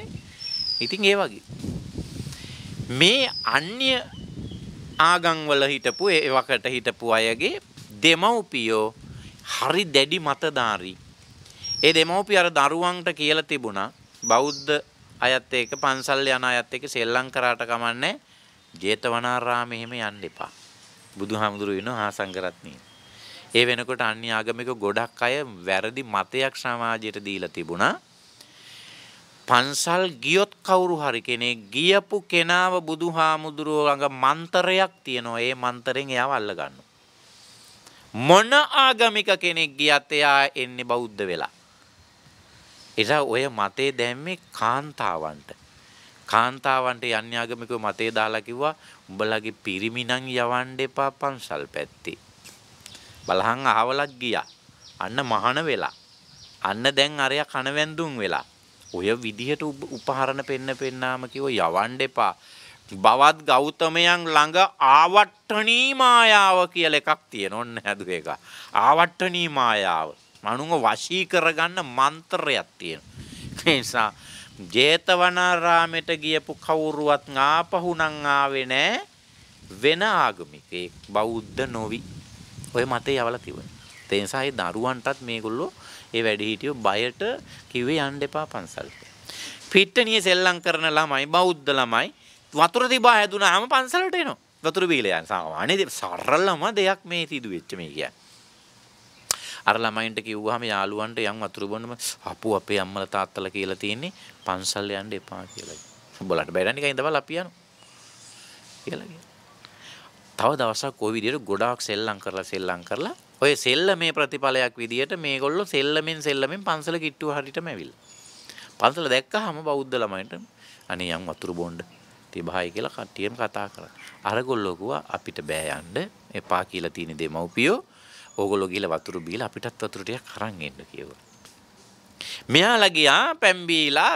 Speaker 1: ඉතින් ඒ වගේ මේ අන්‍ය ආගම් වල හිටපු ඒ වකට හිටපු අයගේ දෙමව්පියෝ හරි දැඩි මතධාරී. ඒ දෙමව්පිය අර දරුවන්ට කියලා තිබුණා බෞද්ධ අයත් එක්ක පන්සල් යන අයත් එක්ක සෙල්ලම් කරාට කමන්නේ ජේතවනාරාමෙ එහෙම යන්න එපා. බුදුහාමුදුරු වෙනවා ආසංගරත්නිය. ඒ වෙනකොට අන්‍ය ආගමික ගොඩක් අය වැරදි මතයක් සමාජයට දීලා තිබුණා. පන්සල් ගියොත් කවුරු හරි කෙනෙක් ගියපු කෙනාව බුදුහාමුදුරුවෝ ළඟ මන්තරයක් තියෙනවා. ඒ මන්තරෙන් එයාව අල්ල ගන්නවා. මොන ආගමික කෙනෙක් ගියත් එයා එන්නේ බෞද්ධ වෙලා. එසා ඔය මතේ දැම්මේ කාන්තාවන්ට. කාන්තාවන්ට යන්නේ ආගමිකව මතේ දාලා කිව්වා උඹලගේ පිරිමි නම් යවන්න එපා පන්සල් පැත්තේ. බලහන් අහවලක් ගියා. අන්න මහාන වෙලා. අන්න දැන් අරයා කණවැන්දුම් වෙලා. ඔය විදිහට උපහරණ පෙන්නාම කිව්ව යවන්න එපා. බවත් ගෞතමයන් ළඟ ආවට්ටණී මායාව කියලා එකක් තියෙන. ඔන්න හැදුව එක. ආවට්ටණී මායාව. මනුංග වශී කරගන්න මන්ත්‍රයක් තියෙනවා. ඒ නිසා ජේතවනාරාමයට ගියපු කවුරුවත් ආපහු නම් ආවේ නැහැ. වෙන ආගමිකෙක් බෞද්ධ නොවි. ඔය මතේ යවලා තිබුණා. ඒ නිසා ඒ දරුවන්ටත් මේගොල්ලෝ ඒ වැඩිහිටියෝ බයට කිව්වේ යන්න එපා පන්සලට. පිට්ටනිය සෙල්ලම් කරන ළමයි බෞද්ධ ළමයි වතුර තිබා හැදුනාම පන්සලට එනවා. වතුර බීලා යන සාමාන්‍ය සරලම දෙයක් මේ සිදු වෙච්ච මේ කියන්නේ. අර ළමයින්ට කිව්වහම යාළුවන්ට යන් වතුර බොන්නම අපු අපේ අම්මලා තාත්තලා කියලා තියෙන්නේ පන්සල් යන්න එපා කියලා. උඹලට බැරි නිකන් ඉඳලා අපි යනවා. කියලා කියනවා. තව දවසක් ওই විදිහට ගොඩාක් සෙල්ලම් කරලා ඔය සෙල්ලමේ ප්‍රතිඵලයක් විදිහට මේගොල්ලෝ සෙල්ලමෙන් පන්සල කිට්ටුව හරියටම ඇවිල්ලා. පන්සල දැක්කහම බෞද්ධ ළමයින්ට අනේ යන් වතුර බොන්න තිබහයි කියලා කට්ටියම කතා කරා. අරගොල්ලෝ කිව්වා අපිට බෑ යන්න එපා කියලා තියෙන දෙමව්පියෝ. ඕගොල්ලෝ ගිහලා වතුර බීලා අපිටත් වතුර ටිකක් අරන් එන්න කිව්වා. මෙයාලා ගියා පැන් බීලා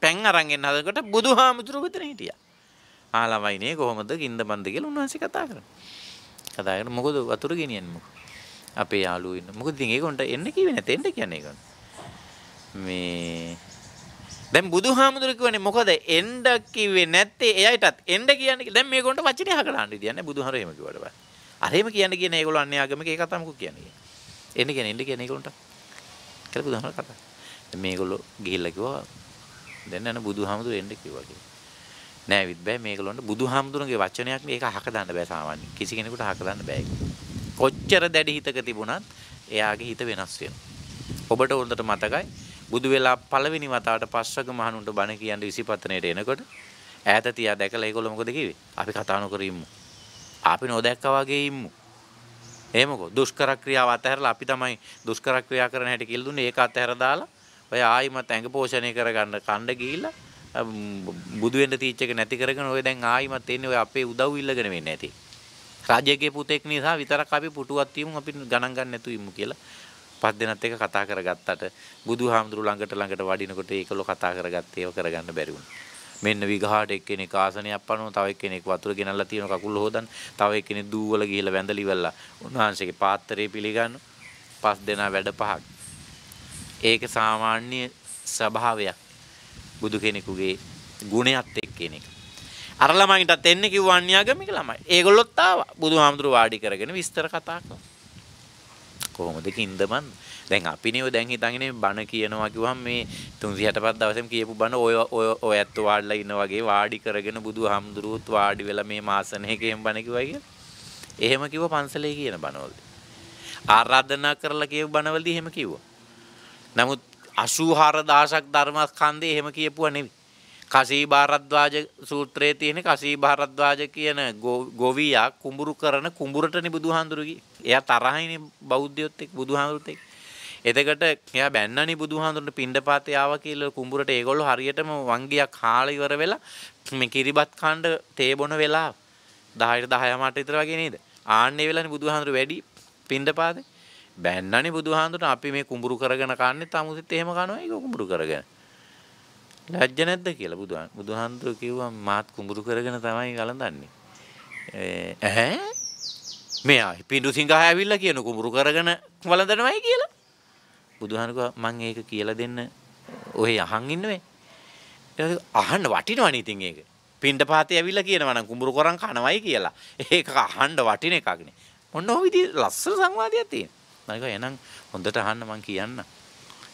Speaker 1: පැන් අරන් එන්න හදනකොට බුදුහාමුදුරුවෝ විතර හිටියා. ආලවයිනේ කොහොමද ගින්දමන්ද කියලා උන්වහන්සේ කතා කරා. කතා කරලා මොකද වතුර ගෙනියන්නේ මොකද? අපේ යාළුවෝ ඉන්න. මොකද ඉතින් ඒගොල්ලන්ට එන්න කිව්වේ නැතේ එන්න කියන්නේ ඒගොල්ලෝ. මේ දැන් බුදුහාමුදුරුවෝ කිව්වනේ මොකද එන්න කිව්වේ නැත්තේ එයයිටත් එන්න කියන්නේ. දැන් මේගොල්ලන්ට වචනේ අහකලාන්න ඉදියන්නේ බුදුහාමුදුරුවෝ එහෙම කිව්වට බෑ. අර එහෙම කියන ඒගොල්ලෝ අන්නේ ආගමික ඒ කතාව මොකක් කියන්නේ. එන්න කියන්නේ ඒගොල්ලන්ට. කියලා බුදුහාමුදුරුවෝ කතා. දැන් මේගොල්ලෝ ගිහිල්ලා කිව්වා දැන් යන බුදුහාමුදුරුවෝ එන්න කිව්වා කියලා. නෑ විත් බෑ මේගොල්ලන්ට බුදුහාමුදුරන්ගේ වචනයක් මේක අහක දාන්න බෑ සාමාන්‍ය. කිසි කෙනෙකුට අහක දාන්න බෑ. කොච්චර දැඩි හිතක තිබුණත් එයාගේ හිත වෙනස් වෙනවා. ඔබට හොඳට මතකයි බුදු වෙලා පළවෙනි වතාවට පස්වග මහණුන්ට බණ කියන්න විසිපතනේට එනකොට ඈත තියා දැකලා ඒගොල්ලෝ මොකද කිව්වේ? අපි කතා නොකර ඉමු. අපි නොදැක්කා වගේ ඉමු. එහෙමකෝ දුෂ්කර ක්‍රියාව අතහැරලා අපි තමයි දුෂ්කර ක්‍රියා කරන හැටි කියලා දුන්නේ. ඒක අතහැර දාලා ඔය ආයිමත් ඇඟ පෝෂණය කරගන්න කණ්ඩ ගිහිල්ලා බුදු වෙන්න තීච් එක නැති කරගෙන ඔය දැන් ආයිමත් එන්නේ ඔය අපේ උදව් ඉල්ලගෙන වෙන්නේ නැති. රාජ්‍යයේ පුතෙක් නිසා විතරක් අපි පුටුවක් තියමු අපි ගණන් ගන්න නැතු ඉමු කියලා පස් දෙනත් එක කතා කරගත්තට බුදුහාමුදුරු ළඟට වඩිනකොට ඒකලෝ කතා කරගත්තේ ඒව කරගන්න බැරි වුණා. මෙන්න විගහාට එක්කෙනෙක් ආසනයක් පනවන, තව එක්කෙනෙක් වතුර ගෙනල්ලා තියෙන කකුල හොදන්න, තව එක්කෙනෙක් දූවල ගිහිල්ලා වැඳලි වෙලා උන්වහන්සේගේ පාත්‍රය පිළිගන්න. පස් දෙනා වැඩ පහක්. ඒක සාමාන්‍ය ස්වභාවයක්. බුදු කෙනෙකුගේ ගුණයත් එක්ක කෙනෙක්. අර ළමයින්ටත් එන්නේ කිව්වා අන්‍යාගමික ළමයි. ඒගොල්ලොත් ආවා. බුදුහාමුදුරුවෝ වාඩි කරගෙන විස්තර කතා කළා. කොහොමද කින්දමන්? දැන් අපිනේ ඔය දැන් හිතන්නේ බණ කියනවා කිව්වම මේ 365 දවසෙම කියපු බණ ඔය ඇත්ත වාඩිලා ඉන්න වගේ වාඩි කරගෙන බුදුහාමුදුරුවෝත් වාඩි වෙලා මේ මාසනේකෙන් බණ කිව්වයි කියලා. එහෙම කිව්ව පන්සලේ කියන බණවල. ආරාධනා කරලා කියපු බණවලදී එහෙම කිව්වා. නමුත් 84000ක් ධර්මස්කන්ධේ එහෙම කියපුවා නෙවෙයි. කසී භාරද්වාජ සූත්‍රයේ තියෙන කසී භාරද්වාජ කියන ගොවියා කුඹුරු කරන කුඹුරටනේ බුදුහාඳුරු ගියේ. එයා තරහිනේ බෞද්ධයොත් එක්ක බුදුහාඳුරුත් එක්ක. එතකොට එයා බැන්නනේ බුදුහාඳුරට පිණ්ඩපාතේ ආවා කියලා කුඹුරට ඒගොල්ලෝ හරියටම වංගියක් හාලා ඉවර වෙලා මේ කිරිබත් කණ්ඩ තේ බොන වෙලාව 10ට 10:00 විතර වගේ නේද? ආන්නේ වෙලානේ බුදුහාඳුරු වැඩි පිණ්ඩපාතේ. බැන්නනේ බුදුහාඳුරට අපි මේ කුඹුරු කරගෙන කන්නේ තමුසෙත් එහෙම කනවා ඒක කුඹුරු කරගෙන. ලැජ්ජ නැද්ද කියලා බුදුහාමුදුරුවෝ කිව්වා මාත් කුඹුරු කරගෙන තමයි වළඳන්නේ. මෙයා පිඬු සිඟා ඇවිල්ලා කියන කුඹුරු කරගෙන වළඳනවයි කියලා. බුදුහාමුදුරුවෝ මං ඒක කියලා දෙන්න ඔය අහන් ඉන්නවේ. අහන්න වටිනවනේ ඉතින් ඒක. පිණ්ඩපාතේ ඇවිල්ලා කියනවා නම් කුඹුරු කරන් කනවයි කියලා. ඒක අහන්න වටින එකක් නේ. මොන ඔය විදිහ ලස්සන සංවාදයක් තියෙනවා. මම එහෙනම් හොඳට අහන්න මං කියන්න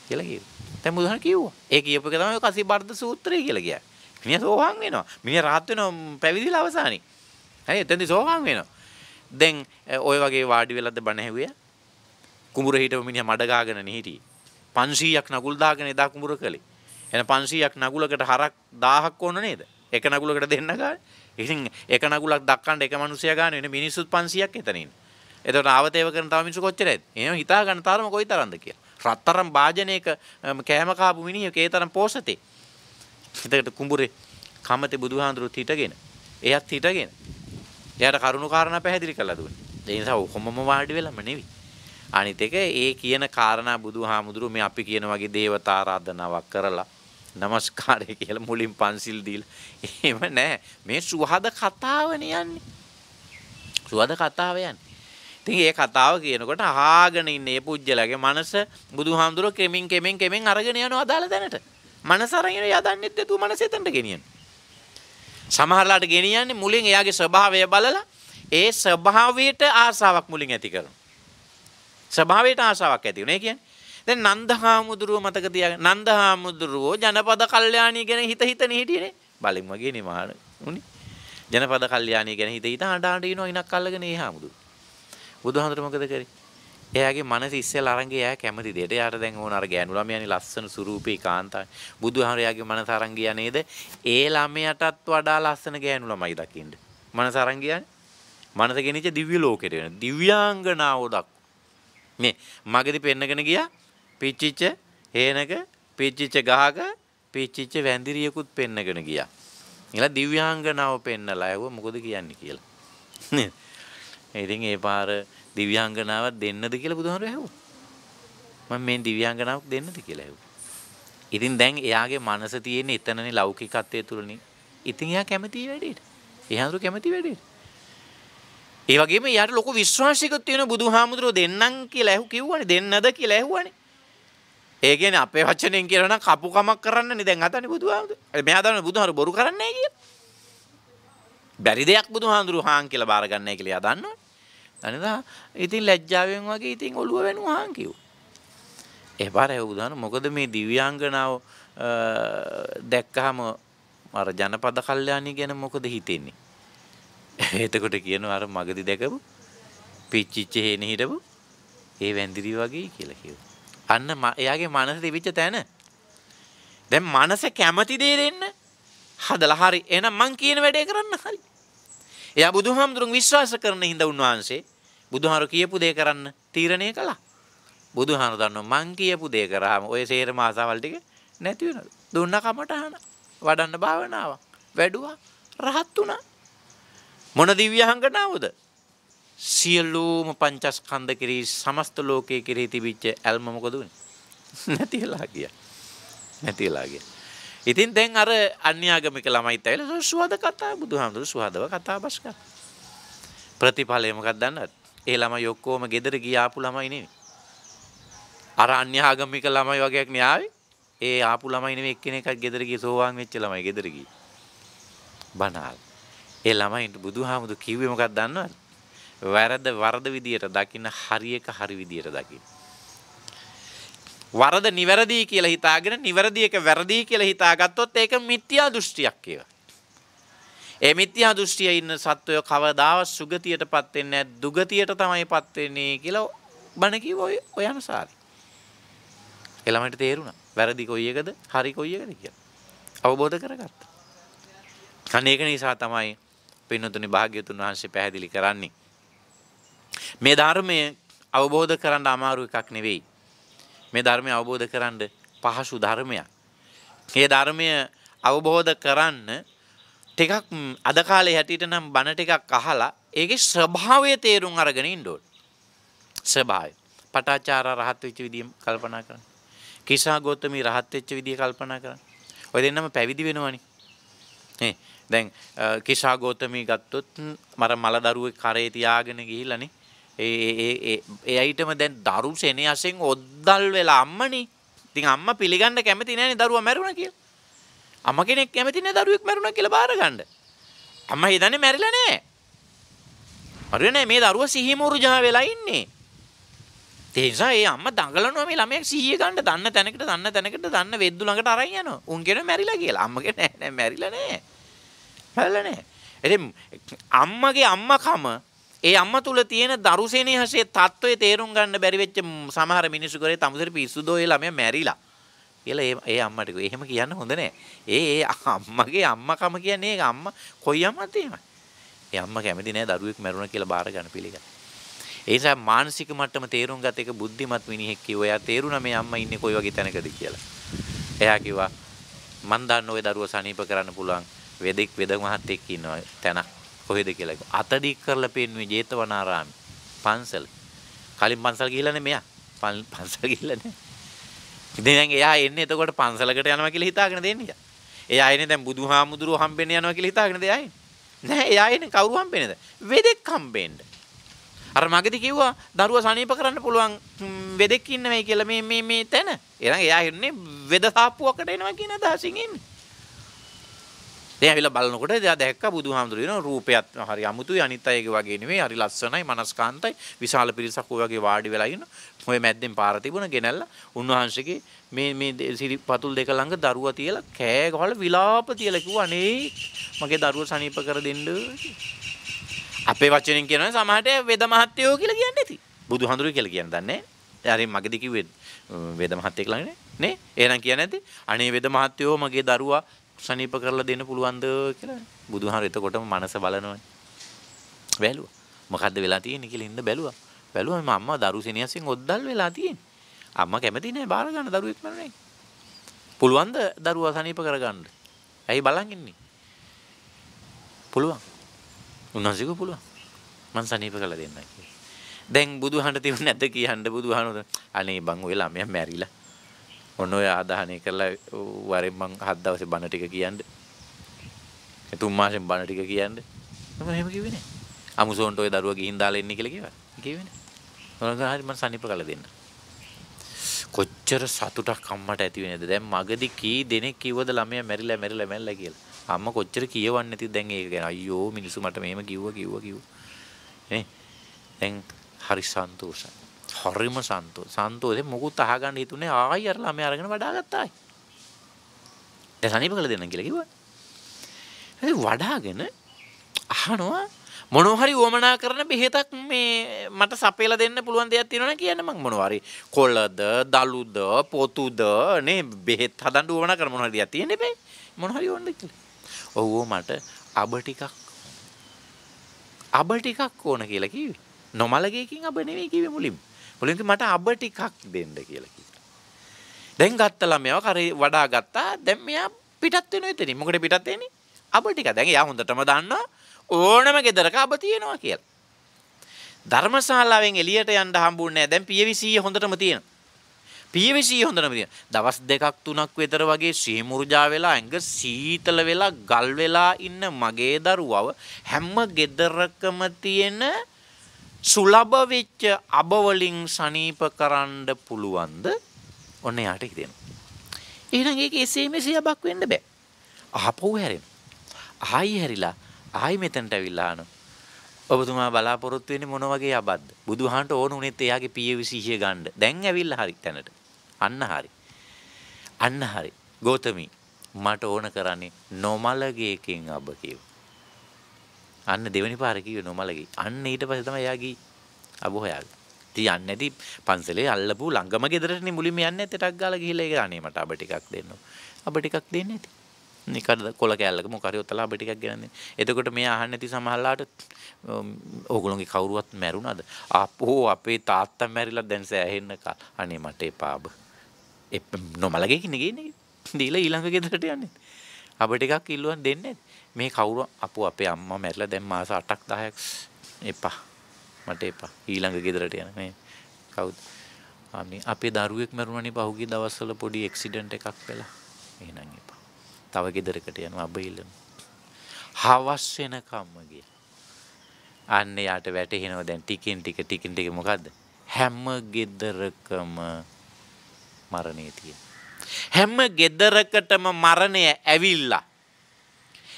Speaker 1: කියලා කිව්වා. දැන් බුදුහාම කිව්වා. ඒ කියපු එක තමයි කසී බර්ධ සූත්‍රය කියලා කියන්නේ. මිනිහා සෝවාන් වෙනවා. මිනිහා රහත් වෙනවා පැවිදිලා අවසානයේ. හරි එතෙන්දී සෝවාන් වෙනවා. දැන් ඔය වගේ වාඩි වෙලද බණ ඇහුවේ. කුඹුර හිටව මිනිහා මඩ ගාගෙන හිටියේ. 500ක් නගුල් දාගෙන එදා කුඹුර කළේ. එහෙනම් 500ක් නගුලකට හරක් 1000ක් ඕන නේද? එක නගුලකට දෙන්න ගානේ. ඉතින් එක නගුලක් දක්කන්න එක මිනිසයා ගානේ වෙන මිනිස්සුත් 500ක් එතන ඉන්නේ. එතකොට ආවතේව කරන තව මිනිස්සු කොච්චරද? එහෙනම් හිතා ගන්න තරම කොයි තරම්ද කියලා. රත්තරන් වාජනයක කෑම කාපු මිනිහෙක් ඒ තරම් පෝසතේ. එතකොට කුඹුරේ කමතේ බුදුහාඳුරුත් හිටගෙන එයත් හිටගෙන එයාට කරුණු කාරණා පැහැදිලි කරලා දුන්නේ. ඒ නිසා කොහොමම වාඩි වෙලම නෙවෙයි. අනිත් එක ඒ කියන කාරණා බුදුහාමුදුරුවෝ මේ අපි කියන වගේ දේවතා ආරාධනාවක් කරලා নমස්කාරය කියලා මුලින් පන්සිල් දීලා එහෙම නැහැ. මේ සුහද කතාවනේ යන්නේ. සුහද කතාව යන්නේ. ඉතින් ඒ කතාව කියනකොට අහගෙන ඉන්න මේ පුජ්‍යලගේ මනස බුදුහාමුදුරුවෝ කෙමින් අරගෙන යනවා අදාළ දැනට. මනස අරගෙන යදන්නෙත් නැතුව මනස එතනට ගෙනියන. සමහරලාට ගෙනියන්නේ මුලින් එයාගේ ස්වභාවය බලලා ඒ ස්වභාවයට ආසාවක් මුලින් ඇති කරනවා. ස්වභාවයට ආසාවක් ඇති වෙනවා. ඒ කියන්නේ දැන් නන්දහාමුදුරුවෝ මතක තියාගන්න. නන්දහාමුදුරුවෝ ජනපද කල්යාණී ගැන හිත හිටියේනේ. බලෙන් වගේ නේ මහාන උනේ. ජනපද කල්යාණී ගැන හිත ආඩ ඉනවා ඉනක් අල්ලගෙන ඒ හාමුදුරුවෝ. බුදුහාමුදුරුවෝ මොකද කරේ? එයාගේ මනස ඉස්සෙල්ලා අරන් ගියා එයා කැමති දෙයට. එයාට දැන් ඕන අර ගෑනු ළමයානේ ලස්සන ස්වරූපේ කාන්තාවයි. බුදුහාමුදුරුවෝ එයාගේ මනස අරන් ගියා නේද? ඒ ළමයාටත් වඩා ලස්සන ගෑනු ළමයි දකින්න. මනස අරන් ගියානේ. මනස ගෙනිච්ච දිව්‍ය ලෝකෙට වෙන. දිව්‍යාංගනාවෝ දක්. මේ මගදී පෙන්නගෙන ගියා. පිච්චිච්ච හේනක, පිච්චිච්ච ගහක, පිච්චිච්ච වැඳිරියකුත් පෙන්නගෙන ගියා. ඊළඟ දිව්‍යාංගනාව පෙන්නලා ඇහුවා මොකද කියන්නේ කියලා. නේද? ඉතින් ඒ පාර දිව්‍යාංගනාවක් දෙන්නද කියලා බුදුහාමුදුරුවෝ ඇහුවා. මම මේ දිව්‍යාංගනාවක් දෙන්නද කියලා ඇහුවා. ඉතින් දැන් එයාගේ මනස තියෙන එතනනේ ලෞකිකත්වයේ තුලනේ. ඉතින් එයා කැමති වැඩේට. එයාඳුර කැමති වැඩේට. ඒ වගේම එයාට ලොකු විශ්වාසයක තියෙන බුදුහාමුදුරුවෝ දෙන්නම් කියලා කිව්වනේ දෙන්නද කියලා ඇහුවානේ. ඒ කියන්නේ අපේ වචනෙන් කියනවා නම් කපු කමක් කරන්නනේ දැන් හදන්නේ බුදුහාමුදුරුවෝ. මෙයා දන්නේ බුදුහාමුදුරුවෝ බොරු කරන්නේ නැහැ කියලා. බැරි දෙයක් බුදුහාමුදුරුවෝ හාන් කියලා බාර ගන්න නැහැ කියලා එයා දන්නවනේ. අනිදා ඉතින් ලැජ්ජාවෙන් වගේ ඉතින් ඔළුව වෙනුවා හාන් කිව්වා. ඒ පාරේ බුදුහාමුදුරුවෝ මොකද මේ දිව්‍යාංගනාව දැක්කහම අර ජනපද කල්යාණී ගැන මොකද හිතෙන්නේ? එතකොට කියනවා අර මගදී දැකපු පිච්චිච්ච හේනේ හිටපු ඒ වැඳිරි වගේ කියලා කිව්වා. අන්න එයාගේ මනස තිබිච්ච තැන. දැන් මනස කැමති දේ දෙන්න හදලා හරි. එහෙනම් මං කියන වැඩේ කරන්න හරි. එයා බුදුහාමුදුරුන් විශ්වාස කරන හින්දා උන්වහන්සේ බුදුහාමුදුරු කියපු දේ කරන්න තීරණය කළා. බුදුහාමුදුරු දන්නවා මං කියපු දේ කරාම ඔය සේරම ආසාවල් ටික නැති වෙනවා. දුන්න කමටහන වඩන්න භාවනාවක් වැඩුවා රහත් වුණා. මොන දිව්‍යාංගනාවද? සියලුම පංචස්කන්ධ කෙරෙහි සමස්ත ලෝකයේ කෙරෙහි තිබිච්ච ඇල්ම මොකද උනේ? නැතිලා ගියා. නැතිලා ගියා. ඉතින් දැන් අර අන්‍යාගමික ළමයිත් ඇවිල්ලා සුවද කතා බුදුහාමුදුරු සුවදව කතා බස් කරා. ප්‍රතිඵලය මොකක්ද දන්නවද? ඒ ළමයි ඔක්කොම ගෙදර ගිය ආපු ළමයි නෙවෙයි. අර අන්‍යාගමික ළමයි වගේක් නේ ආවේ. ඒ ආපු ළමයි නෙවෙයි එක්කෙනෙක්වත් ගෙදර ගිය සෝවාන් වෙච්ච ළමයි ගෙදර ගියේ. බණාල්. ඒ ළමයින්ට බුදුහාමුදුරු කිව්වේ මොකක්ද දන්නවද? වැරද්ද වරද විදියට දකින්න, හරි එක හරි විදියට දකින්න. වරද නිවැරදි කියලා හිතාගෙන නිවැරදි එක වැරදි කියලා හිතාගත්තොත් ඒක මිත්‍යා දෘෂ්ටියක් කියලා. ඒ මිත්‍යා දෘෂ්ටියේ ඉන්න සත්වය කවදාවත් සුගතියටපත් වෙන්නේ නැහැ, දුගතියට තමයිපත් වෙන්නේ කියලා බණ කිව්ව ඔය අනුසාරයි. ඒ ළමයිට තේරුණා වැරදි කොයි එකද හරි කොයි එකද කියලා. අවබෝධ කරගත්තා. අනේක නිසා තමයි පින්නතුනි භාග්‍යතුන් වහන්සේ පැහැදිලි කරන්නේ. මේ ධර්මය අවබෝධ කරගන්න අමාරු එකක් නෙවෙයි. මේ ධර්මය අවබෝධ කරගන්න පහසු ධර්මයක්. මේ ධර්මය අවබෝධ කරන්න ටිකක් අද කාලේ හැටියට නම් බණ ටිකක් අහලා ඒකේ ස්වභාවය තේරුම් අරගෙන ඉන්න ඕනේ. ස්වභාවය. පටාචාර රහත් වෙච්ච විදිය කල්පනා කරන්න. කිසා ගෞතමී රහත් වෙච්ච විදිය කල්පනා කරන්න. ඔය දෙන්නම පැවිදි වෙනවනේ. දැන් කිසා ගෞතමී ගත්තොත් මර මල දරුවෙක් කරේ තියාගෙන ගිහිල්ලානේ. ඒ අයිටම දැන් දරු සෙනෙහසෙන් ඔද්දල් වෙලා අම්මනේ. ඉතින් අම්මා පිළිගන්න කැමති නැනේ දරුවා මැරුණා කියලා. අම්මා කෙනෙක් කැමති නැහැ දරුවෙක් මැරුණා කියලා බාර ගන්න. අම්මා හිතන්නේ මැරිලා නැහැ. හරියනේ මේ දරුවා සිහි මුර්ජා වෙලා ඉන්නේ. ඒ නිසා ඒ අම්මා දඟලනවා මේ ළමයා සිහිය ගන්න දන්න තැනකට දන්න වෙද්දු ළඟට අරන් යනවා. උන් කියනවා මැරිලා කියලා. අම්මගේ නෑ මැරිලා නෑ. මැරිලා නෑ. ඉතින් අම්මගේ අම්මකම ඒ අම්මා තුල තියෙන දරුසෙනෙහසේ තත්ත්වය තේරුම් ගන්න බැරි වෙච්ච සමහර මිනිස්සු කරේ තමුසෙට පිස්සුදෝ ඒ ළමයා මැරිලා. කියලා ඒ අම්මට කිව්වා. එහෙම කියන්න හොඳ නෑ. ඒ අම්මගේ අම්මකම කියන්නේ ඒක අම්මා කොයි අම්මත් එහෙමයි. ඒ අම්මා කැමති නෑ දරුවෙක් මැරුණා කියලා බාර ගන්න පිළිගන්න. ඒ නිසා මානසික මට්ටම තේරුම් ගත එක බුද්ධිමත් මිනිහෙක් කිව්වා. එයා තේරුණා මේ අම්මා ඉන්නේ කොයි වගේ තැනකද කියලා. එයා කිව්වා මන් දන්න ඔය දරුවා සනීප කරන්න පුළුවන් වෙද මහත්තයෙක් ඉන්නවා තැනක් කොහෙද කියලා. අතඩික් කරලා පෙන්නුවේ ජේතවනාරාමේ පන්සල. කලින් පන්සල් ගිහිල්ලා නේ මෙයා. පන්සල් ගිහිල්ලා නේ. ඉතින් දැන් එයා එන්නේ එතකොට පන්සලකට යනවා කියලා හිතාගෙන දෙන්නේ. එයා එන්නේ දැන් බුදුහාමුදුරුවෝ හම්බෙන්න යනවා කියලා හිතාගෙන දෙයා එන්නේ. නෑ එයා එන්නේ කවුරු හම්බෙන්නේද? වෙදෙක් හම්බෙන්න. අර මගදී කිව්වා දරුවා සනීප කරන්න පුළුවන් වෙදෙක් ඉන්නවයි කියලා මේ තැන. එහෙනම් එයා ඉන්නේ වෙද සාප්පුවකට එනවා කියන අදහසින් ඉන්නේ. දැන් ඇවිල්ලා බලනකොට එයා දැක්කා බුදුහාමුදුරුවෝ රූපයත් හරි අමුතුයි අනිත් අයගේ වගේ නෙවෙයි හරි ලස්සනයි මනස්කාන්තයි විශාල පිරිසක් ඔය වගේ වාඩි වෙලා ඉන්න. ඔය මැද්දෙන් පාර තිබුණ ගෙනල්ලා උන්වහන්සේගේ මේ සිරි පතුල් දෙක ළඟ දරුවා තියලා කෑ ගහලා විලාප තියලා කිව්වා අනේ මගේ දරුවා සනීප කර දෙන්න. අපේ වචනෙන් කියනවා සමහරට වෙද මහත්තයෝ කියලා කියන්නේ නැති. බුදුහාමුදුරුවෝ කියලා කියන්නේ දන්නේ නැහැ. හරි මගදී කිව්වේ වෙද මහත්තයෙක් ළඟ නේ. එහෙනම් කියන්නේ නැති. අනේ වෙද මහත්තයෝ මගේ දරුවා සනීප කරලා දෙන්න පුළුවන්ද කියලා. බුදුහාමුදුරුවෝ එතකොටම මනස බලනවනේ. බැලුවා. මොකද්ද වෙලා තියෙන්නේ කියලා ඉන්න බැලුවා. බැලුවා මම අම්මා දරු සෙනෙහසින් ඔද්දල් වෙලා තියෙන්නේ. අම්මා කැමති නෑ බාර ගන්න දරුවෙක් මරන්නේ. පුළුවන්ද දරුවා සනීප කරගන්න? ඇයි බලන් ඉන්නේ? පුළුවන්. උන්වහන්සේක පුළුවන්. මං සනීප කළා දෙන්නයි කියලා. දැන් බුදුහාමුදුරුවෝ තිබුණ නැද්ද කියන්න බුදුහාමුදුරුවෝ අනේ බං ඔය ළමයා මැරිලා. ඔන්න ඔය ආදාහනය කරලා වරෙන් මං 7 දවසේ බණ ටික කියන්න. 3 මාසෙන් බණ ටික කියන්න. මම එහෙම කිව්වේ නෑ. අමුසොන්ට ඔය දරුවා ගිහින් දාලා එන්නේ කියලා කිව්වා. කිව්වේ නෑ. මොනවා හරි මං සනීප කළා දෙන්න. කොච්චර සතුටක් අම්මට ඇති වෙනේද? දැන් මගදී කී දෙනෙක් කිව්වද ළමයා මැරිලා කියලා. අම්මා කොච්චර කියවන්නේ නැතිද දැන් ඒක ගැන. අයියෝ මිනිස්සු මට මෙහෙම කිව්වා. නේ? දැන් හරි සන්තෝෂයි. හරිම සන්තෝෂේ මොකුත් අහගන්න හිතුනේ ආයි අර ළමයා අරගෙන වඩාගත්තා ආයි. දැන් සනීප කළ දෙන්න කියලා කිව්වා. ඒ වඩාගෙන අහනවා මොනවා හරි වමනා කරන බෙහෙතක් මේ මට සපයලා දෙන්න පුළුවන් දෙයක් තියෙනවනේ කියන්න මං මොනවා හරි කොළද දලුද පොතුද නේ බෙහෙත් හදන්න වමනා කරන මොනවා හරි දෙයක් තියෙන්නේ බෑ මොනවා හරි ඕනද කියලා. ඔව් මට අබ ටිකක් ඕන කියලා කිව්වේ. නොමලගේකින් අබ නෙවෙයි කිව්වේ මුලින්ම. මුලින්ම මට අබ ටිකක් දෙන්න කියලා කිව්වා. දැන් ගත්ත ළමයාව කරේ වඩා ගත්තා. දැන් මෙයා පිටත් වෙනවා එතනින්. මොකද පිටත් වෙන්නේ? අබ ටික. දැන් එයා හොඳටම දන්නවා ඕනම ගෙදරක අබ තියෙනවා කියලා. ධර්මශාලාවෙන් එළියට යන්න හම්බුන්නේ නැහැ. දැන් පියවිසිය හොඳටම තියෙනවා. දවස් 2ක් 3ක් විතර වගේ සීමුර්ජා වෙලා ඇඟ සීතල වෙලා ගල් වෙලා ඉන්න මගේ දරුවව හැම ගෙදරකම තියෙන සුලභ වෙච්ච අබ වලින් සනීප කරන්න පුළුවන්ද? ඔන්න යාට හිතෙනවා. එහෙනම් ඒක එසේ මෙසේ අබක් වෙන්න බෑ. ආපහු හැරෙනවා. ආයි හැරිලා ආයි මෙතනට ඇවිල්ලා අහනවා. ඔබතුමා බලාපොරොත්තු වෙන්නේ මොන වගේ යබද්ද? බුදුහාන්ට ඕන උනේත් එයාගේ පියවිසිහිය ගන්න. දැන් ඇවිල්ලා හරි තැනට. අන්න හරි. අන්න හරි. ගෝතමී මට ඕන කරන්නේ නොමලගේකින් අබ කියව. අන්න දෙවෙනි පාර කිව්වේ නොමලගේ. අන්න ඊට පස්සේ තමයි එයා ගියේ අබ හොයාගෙන. ඉතින් යන්නේ නැති පන්සලේ අල්ලපු ළඟම ගෙදරටනේ මුලින්ම යන්නේ නැත්තේ ටක් ගාලා ගිහිල්ලා ඒක අනේ මට අබ ටිකක් දෙන්න. අබ ටිකක් දෙන්නේ නැති. නිකඩ කොල කෑල්ලක මොක හරි ඔතලා අබ ටිකක් ගෙනත් දෙන්න. එතකොට මෙයා අහන්නේ නැති සමහරලාට ඕගොල්ලෝගේ කවුරුවත් මැරුණාද? අපෝ අපේ තාත්තා මැරිලා දැන් සෑහෙන්න කල්. අනේ මට එපා අබ. නොමලගේ කින්නේ ගේන්නේ. දීලා ඊළඟ ගෙදරට යන්නේ. අබ ටිකක් ඉල්ලුවන් දෙන්නේ මේ කවුරු අපෝ අපේ අම්මා මැරිලා දැන් මාස 8ක් 10ක් එපා. මට එපා. ඊළඟ ගෙදරට යන්න මේ කවුද? අනේ අපේ දරුවෙක් මැරුණානේ පහුගිය දවස්වල පොඩි ඇක්සිඩන්ට් එකක් වෙලා. එහෙනම් එපා. තව ගෙදරකට යනවා අබ ඉල්ලන. හවස් වෙනකම්ම ගියා. අන්න යාට වැටෙනවා දැන් ටිකින් ටික මොකද්ද? හැම ගෙදරකම මරණේ තියෙන. හැම ගෙදරකටම මරණය ඇවිල්ලා.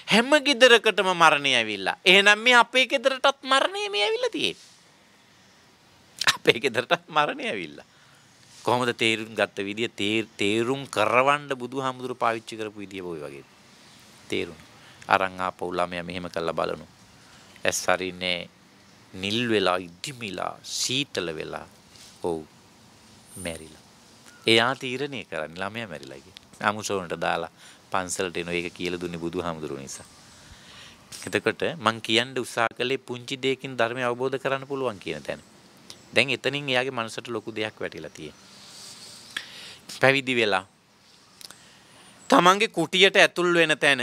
Speaker 1: හැම ගෙදරකටම මරණය ඇවිල්ලා. එහෙනම් මේ අපේ ගෙදරටත් මරණය මේ ඇවිල්ලා තියෙන්නේ. අපේ ගෙදරටත් මරණය ඇවිල්ලා. කොහොමද තේරුම් ගත්ත විදිය තේරුම් කරවන්න බුදුහාමුදුරු පාවිච්චි කරපු විදිය ඔය වගේ. තේරුම්. අරන් ආපහු ළමයා මෙහෙම කරලා බලනු. ඇස් හරිනේ නිල් වෙලා ඉදිමිලා සීතල වෙලා ඔව් මැරිලා. එයා තීරණය කරන්නේ ළමයා මැරිලා කියලා. අමුසොනට දාලා පන්සලට එන එක කියලා දුන්නේ බුදුහාමුදුරුවෝ නිසා. එතකොට මං කියන්න උත්සාහ කළේ පුංචි දෙයකින් ධර්මය අවබෝධ කරගන්න පුළුවන් කියන තැන. දැන් එතනින් එයාගේ මනසට ලොකු දෙයක් වැටිලා තියෙනවා. පැවිදි වෙලා තමන්ගේ කුටියට ඇතුල් වෙන තැන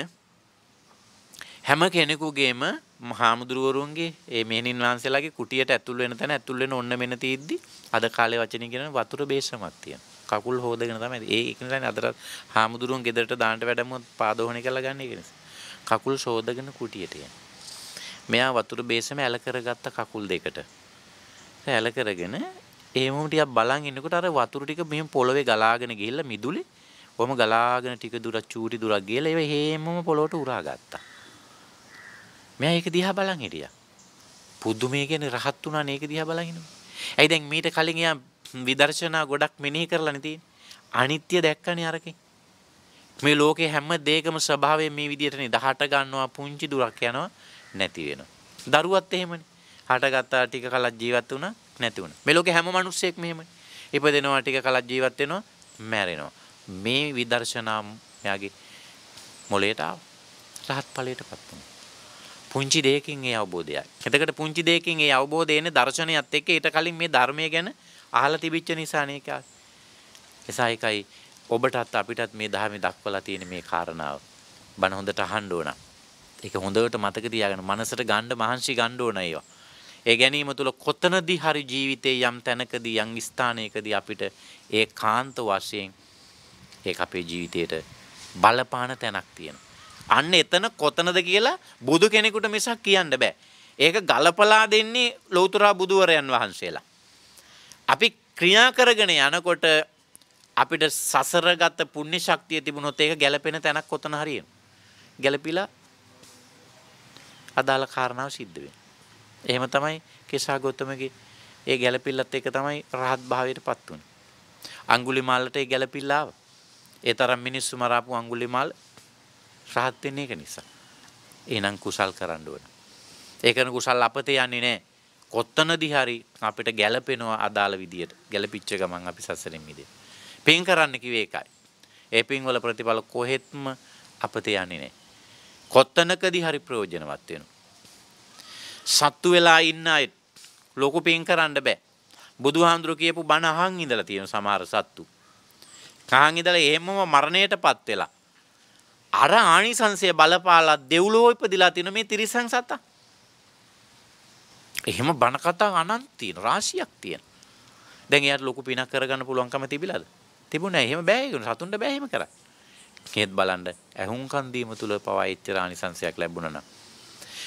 Speaker 1: හැම කෙනෙකුගේම මහාමුදුරුවරුන්ගේ ඒ මෙහෙණින් වහන්සේලාගේ කුටියට ඇතුල් වෙන තැන ඇතුල් වෙන ඔන්න මෙන්න තියෙද්දි අද කාලේ වචනින් කියන වතුර බේසමක් තියෙනවා. කකුල් හොදගෙන තමයි ඒක නිසානේ අදට හාමුදුරුවන් ගෙදරට දාන්නට වැඩමුත් පාදෝහණය කරලා ගන්න එක නිසා. කකුල් සෝදගෙන කුටියට යන. මෙයා වතුර බේසම ඇල කරගත්ත කකුල් දෙකට. ඇල කරගෙන එහෙමම ටිකක් බලන් ඉන්නකොට අර වතුර ටික මෙහෙම පොළවේ ගලාගෙන ගිහිල්ලා මිදුලේ කොහම ගලාගෙන ටික දුරක් චූටි දුරක් ගිහලා ඒව හේමම පොළොවට උරා ගත්තා. මෙයා ඒක දිහා බලන් හිටියා. පුදුමේ කියන්නේ රහත් වුණා නේ ඒක දිහා බලන් ඉන්නවා. ඇයි දැන් මීට කලින් එයා විදර්ශනා ගොඩක් මෙනෙහි කරලානේ තියෙන්නේ. අනිත්‍ය දැක්කනේ අරකින්. මේ ලෝකේ හැම දෙයකම ස්වභාවය මේ විදිහටනේ 18 ගන්නවා පුංචි දුරක් යනවා නැති වෙනවා. දරුවත් එහෙමනේ. හටගත්තා ටික කලක් ජීවත් වුණා නැති වුණා. මේ ලෝකේ හැම මිනිස්සෙක් මෙහෙමනේ. ඉපදෙනවා ටික කලක් ජීවත් වෙනවා මැරෙනවා. මේ විදර්ශනා යාගේ මොලේට ආව. රහත් ඵලයටපත් වුණා. පුංචි දෙයකින් ඒ අවබෝධයයි. එතකොට පුංචි දෙයකින් ඒ අවබෝධය එන්නේ දර්ශනයත් එක්ක ඊට කලින් මේ ධර්මය ගැන අහලා තිබිච්ච නිසා නේ ඒක. එසයිකයි ඔබටත් අපිටත් මේ ධර්මයේ දක්වලා තියෙන මේ කාරණාව. බණ හොඳට අහන්න ඕන. ඒක හොඳට මතක තියාගන්න මනසට ගන්න මහන්සි ගන්න ඕන ඒවා. ඒ ගැනීම තුළ කොතනදී හරි ජීවිතේ යම් තැනකදී යම් ස්ථානයකදී අපිට ඒකාන්ත වශයෙන් ඒක අපේ ජීවිතේට බලපාන තැනක් තියෙනවා. අන්න එතන කොතනද කියලා බුදු කෙනෙකුට මිසක් කියන්න බෑ. ඒක ගලපලා දෙන්නේ ලෞතර බුදුවරයන් වහන්සේලා. අපි ක්‍රියා කරගෙන යනකොට අපිට සසරගත පුණ්‍ය ශක්තිය තිබුණොත් ඒක ගැලපෙන තැනක් කොතන හරි එනවා. ගැලපිලා අදාළ කාරණාව සිද්ධ වෙනවා. එහෙම තමයි කෙසා ගෞතමගේ ඒ ගැලපිල්ලත් එක තමයි රහත් භාවයටපත් වුනේ. අඟුලිමාලට ඒ ගැලපිල්ල ආවා. ඒ තරම් මිනිස්සු මරාපු අඟුලිමාල රහත් වෙන්නේ ඒක නිසා. එහෙනම් කුසල් කරන්න ඕන. ඒකන කුසල් අපතේ යන්නේ නැහැ. කොත්තනදී හරි අපිට ගැලපෙනවා අදාළ විදියට. ගැලපිච්ච ගමන් අපි සසරෙන් මිදෙන්න. පින් කරන්න කිව්වේ ඒකයි. ඒ පින් වල ප්‍රතිඵල කොහෙත්ම අපතේ යන්නේ නැහැ. කොත්තනකදී හරි ප්‍රයෝජනවත් වෙනවා. සත්තු වෙලා ඉන්න අය ලොකු පින් කරන්න බෑ. බුදුහාමුදුරු කියපු බණ අහන් ඉඳලා තියෙන සමහර සත්තු. කහන් ඉඳලා එහෙමම මරණයටපත් වෙලා. අර ආනිසංසය බලපාලා දෙව්ලොව ඉපදිලා තියෙන මේ තිරිසන් සතා. එහෙම බණ කතා අනන්ත තියෙන රාශියක් තියෙන. දැන් එයාට ලොකු පිනක් කරගන්න පුළුවන්කම තිබිලාද? තිබුණා. එහෙම බෑ ඒක. සතුන්ට බෑ එහෙම කරන්න. ඒත් බලන්න ඇහුම්කන් දීම තුල පවා එච්චර ආනිසංසයක් ලැබුණා නම්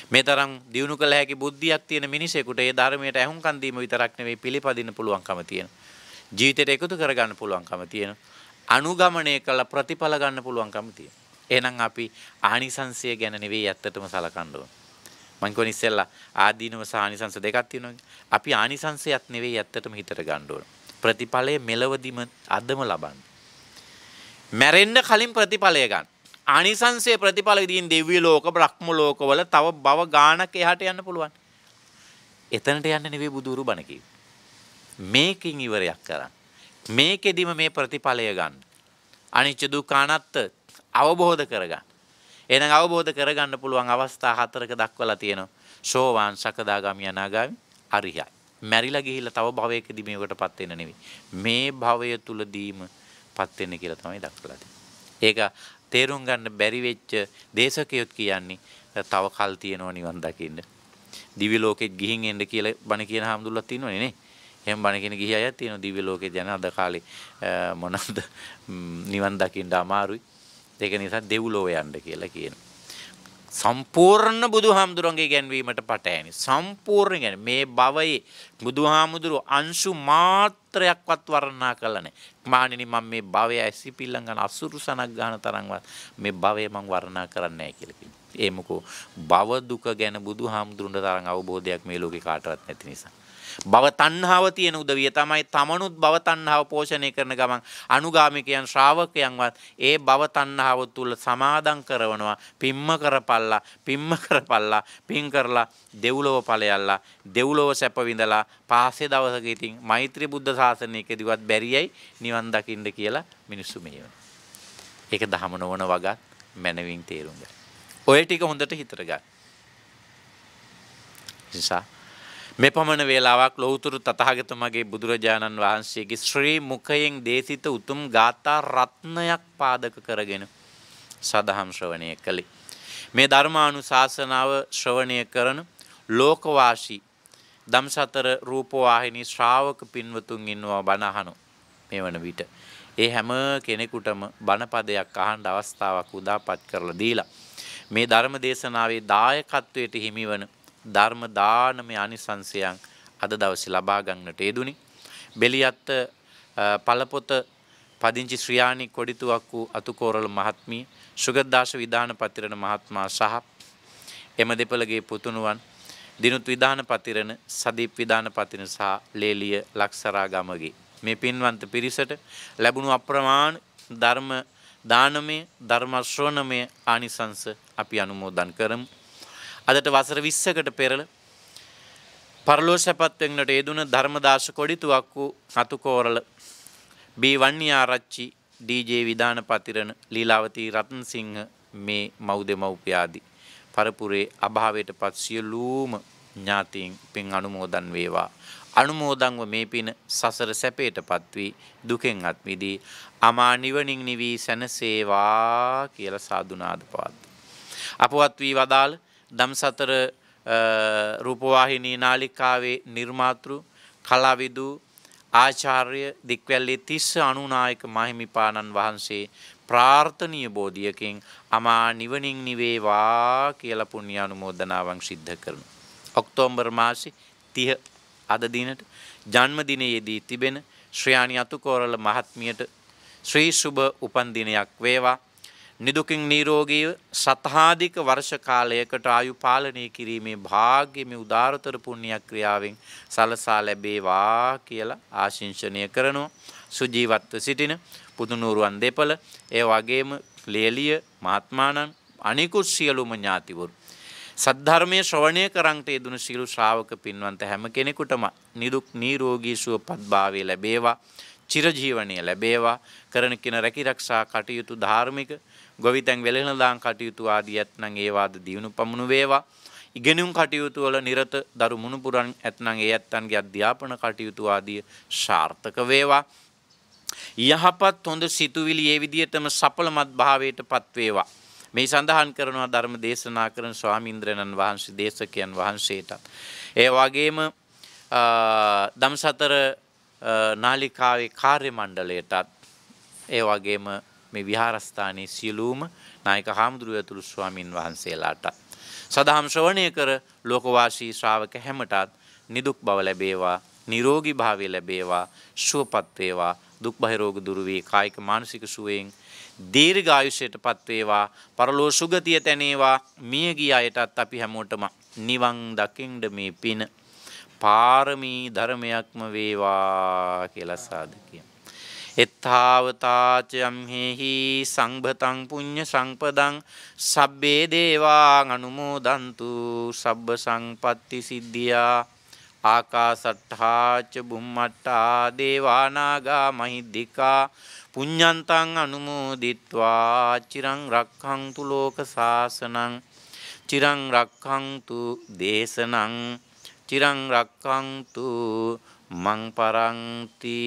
Speaker 1: මේ තරම් දියුණු කළ හැකි බුද්ධියක් තියෙන මිනිසෙකුට ඒ ධර්මයට ඇහුම්කන් දීම විතරක් නෙවෙයි පිළිපදින්න පුළුවන්කම තියෙන. ජීවිතයට එකතු කරගන්න පුළුවන්කම තියෙන. අනුගමනය කළ ප්‍රතිඵල ගන්න පුළුවන්කම තියෙන. එහෙනම් අපි ආනිසංසය ගැන නෙවෙයි ඇත්තටම සලකන්න ඕන. මං කියවන ඉස්සෙල්ලා ආදීනව සහ ආනිසංස දෙකක් තියෙනවා. අපි ආනිසංසයත් නෙවෙයි ඇත්තටම හිතට ගන්න ඕන. ප්‍රතිඵලය මෙලවදිම අදම ලබන්න. මැරෙන්න කලින් ප්‍රතිඵලය ගන්න. ආනිසංසයේ ප්‍රතිඵල විදිහින් දිව්‍ය ලෝක, බ්‍රහ්ම ලෝකවල තව භව ගානක් එහාට යන්න පුළුවන්. එතනට යන්න නෙවෙයි බුදුරු බණ කිව්වේ. මේකින් ඉවරයක් කරන්න. මේකෙදිම මේ ප්‍රතිඵලය ගන්න. අනිච්ච දුක්ඛ අනාත්ත අවබෝධ කරගන්න. එහෙනම් අවබෝධ කරගන්න පුළුවන් අවස්ථා 4ක දක්වලා තියෙනවා. සෝවාන්, සකදාගාමි, අනාගාමි, අරිහයි. මැරිලා ගිහිල්ලා තව භවයකදී මේකටපත් වෙන්න නෙවෙයි. මේ භවය තුලදීම පත් වෙන්න කියලා තමයි දක්වලා තියෙන්නේ. ඒක තේරුම් ගන්න බැරි වෙච්ච දේශකයොත් කියන්නේ තව කල් තියෙනවා නිවන් දකින්න. දිව්‍ය ලෝකෙත් ගිහින් එන්න කියලා බණ කියන හාමුදුරුවෝත් ඉන්නවනේ නේ. එහෙම බණ කියන ගිහි අයත් තියෙනවා දිව්‍ය ලෝකෙත් යන අද කාලේ මොනවද නිවන් දකින්න අමාරුයි. ඒක නිසා දෙව්ලොව යන්න කියලා කියනවා. සම්පූර්ණ බුදුහාමුදුරන්ගේ ගැන්වීමට පටහැනි. සම්පූර්ණ කියන්නේ මේ භවයේ බුදුහාමුදුරුවෝ අංශු මාත්‍රයක්වත් වර්ණනා කළා නැහැ. මානිනි මම මේ භවය ඇසිපිල්ලන් ගන්න අසුරු සනක් ගන්න තරම්වත් මේ භවය මම වර්ණනා කරන්නේ නැහැ කියලා කිව්වා. ඒ මොකෝ භව දුක ගැන බුදුහාමුදුරන්ට තරම් අවබෝධයක් මේ ලෝකේ කාටවත් නැති නිසා. භව තණ්හාව තියෙන උදවිය තමයි තමනුත් භව තණ්හාව පෝෂණය කරන ගමන් අනුගාමිකයන් ශ්‍රාවකයන්වත් ඒ භව තණ්හාව තුල සමාදම් කරනවා. පිම්ම කරපල්ලා පින් කරලා දෙව්ලොව ඵලයල්ලා දෙව්ලොව සැප විඳලා පාසේ දවසක ඉතින් මෛත්‍රී බුද්ධ ශාසනයකදීවත් බැරියයි නිවන් දකින්න කියලා මිනිස්සු මෙහෙවන. ඒක දහම නොවන වගත් මනවින් තේරුම් ගන්න. ඔය ටික හොඳට හිතට ගන්න. නිසා මේ පමණ වේලාවක් ලෞතුරු තථාගතමගේ බුදුරජාණන් වහන්සේගේ ශ්‍රී මුඛයෙන් දේශිත උතුම් ගාථා රත්නයක් පාදක කරගෙන සදහම් ශ්‍රවණය කළේ. මේ ධර්මානුශාසනාව ශ්‍රවණය කරන ලෝකවාසී දම්සතර රූපවාහිනී ශ්‍රාවක පින්වතුන් ඉන්නවා බණ අහන මේ වන විට. ඒ හැම කෙනෙකුටම බණපදයක් අහන්න අවස්ථාවක් උදාපත් කරලා දීලා මේ ධර්ම දේශනාවේ දායකත්වයට හිමිවන ධර්ම දානමය අනිසංසයන් අද දවසේ ලබා ගන්නට යෙදුනි. බෙලියත්ත පළපොත පදිංචි ශ්‍රියානි කොඩිතුවක්කු අතුකෝරළ මහත්මිය, සුගතදාස විධාන පතිරණ මහත්මයා සහ එම දෙපළගේ පුතුණුවන් දිනුත් විධාන පතිරණ, සදීප් විධාන පතිරණ සහ ලේලිය ලක්සරා ගමගේ මේ පින්වන්ත පිරිසට ලැබුණු අප්‍රමාණ ධර්ම දානමය ධර්ම ශ්‍රවණමය ආනිසංස අපි අනුමෝදන් කරමු. අදට වසර 20කට පෙරල පරලෝසපත් වෙන්නට යෙදුන ධර්මදාස කොඩිතුවක්කු අතුකෝරළ බී වන්නිආරච්චි ඩීජේ විධාන පතිරණ ලීලාවතී රත්නසිංහ මේ මව්දෙමව්පියාදී පරපුරේ අභාවයටපත් සියලුම ඥාතීන් පින් අනුමෝදන් වේවා. අනුමෝදන්ව මේ පින සසර සැපයටපත් වී දුකෙන් අත් මිදී අමා නිවනින් නිවී සැනසේවා කියලා සාදුනාද පවත්. අපවත් වී වදාළ දම්සතර රූපවාහිනී නාලිකාවේ නිර්මාතෘ කලාවිදු ආචාර්ය දික්වැල්ලේ තිස්ස අනුනායක මහිමිපාණන් වහන්සේ ප්‍රාර්ථනීය බෝධියකින් අමා නිවනින් නිවේවා කියලා පුණ්‍ය අනුමෝදනාවන් සිද්ධ කරනවා. ඔක්තෝබර් මාසේ 30 අද දිනට ජන්මදිනයේදී තිබෙන ශ්‍රියානි අතුකෝරළ මහත්මියට ශ්‍රී සුබ උපන් දිනයක් වේවා. නිදුකින් නිරෝගීව සතහාධික වර්ෂ කාලයකට ආයු පාලනය කිරීමේ භාග්‍ය මේ උදාරතර පුණ්‍ය ක්‍රියාවෙන් සලසා ලැබේවා කියලා ආශිංසනය කරනවා. සුජීවත්ව සිටින පුදුනුරුවන් දෙපළ ඒ වගේම ලේලිය මහත්මාණන් අනිකුත් සියලුම ඥාතිවරු සද්ධර්මයේ ශ්‍රවණය කරන්ට යෙදුණු සියලු ශ්‍රාවක පින්වන්ත හැම කෙනෙකුටම නිදුක් නිරෝගී සුවපත් භාවය ලැබේවා. චිරජීවනය ලැබේවා. කරන කින රැකිරක්ෂා කටයුතු ධාර්මික ගොවිතැන් වෙළෙනදාන් කටයුතු ආදී ඇත්නම් ඒවාද දියුණු පමුණු වේවා. ඉගෙනුම් කටයුතු වල නිරත දරු මුණුපුරන් ඇත්නම් ඒ ඇත්තන්ගේ අධ්‍යාපන කටයුතු ආදී සාර්ථක වේවා. යහපත් හොඳ සිතුවිලි ඒ විදියටම සඵලමත් භාවයටපත් වේවා. මේ සඳහන් කරනවා ධර්ම දේශනා කරන ස්වාමීන්ද්‍රයන්න් වහන්සේ දේශකයන් වහන්සේට. ඒ වගේම දම්සතර නාලිකාවේ කාර්ය මණ්ඩලයටත් ඒ වගේම මේ විහාරස්ථානයේ සියලුම නායක හාමුදුරුවෝ ඇතුළු ස්වාමින් වහන්සේලාට සදහම් ශ්‍රවණය කර ලෝකවාසී ශ්‍රාවක හැමටත් නිදුක් බව ලැබේවා, නිරෝගී භාවය ලැබේවා, සුවපත් වේවා, දුක් බය රෝග දුරු වේ, කායික මානසික සුවයෙන් දීර්ඝායුෂයටපත් වේවා, පරලෝ සුගතිය තැනේවා. මිය ගිය අයටත් අපි හැමෝටම නිවන් දකින්න මේ පින පාරමී ධර්මයක්ම වේවා කියලා සාදු කියමු. එත්තාවතාච යම්හෙහි සංඝතං පුඤ්ඤ සංපදං සබ්බේ දේවා අනුමෝදන්තු සබ්බ සංපත්ති සිද්ධියා ආකාසට්ඨා ච බුම්මට්ඨා දේවානාගා මහිද්దికා පුඤ්ඤන්තං අනුමෝදිත්වා චිරං රක්ඛන්තු ලෝක සාසනං චිරං රක්ඛන්තු දේශනං චිරං රක්ඛන්තු මං පරන්ති.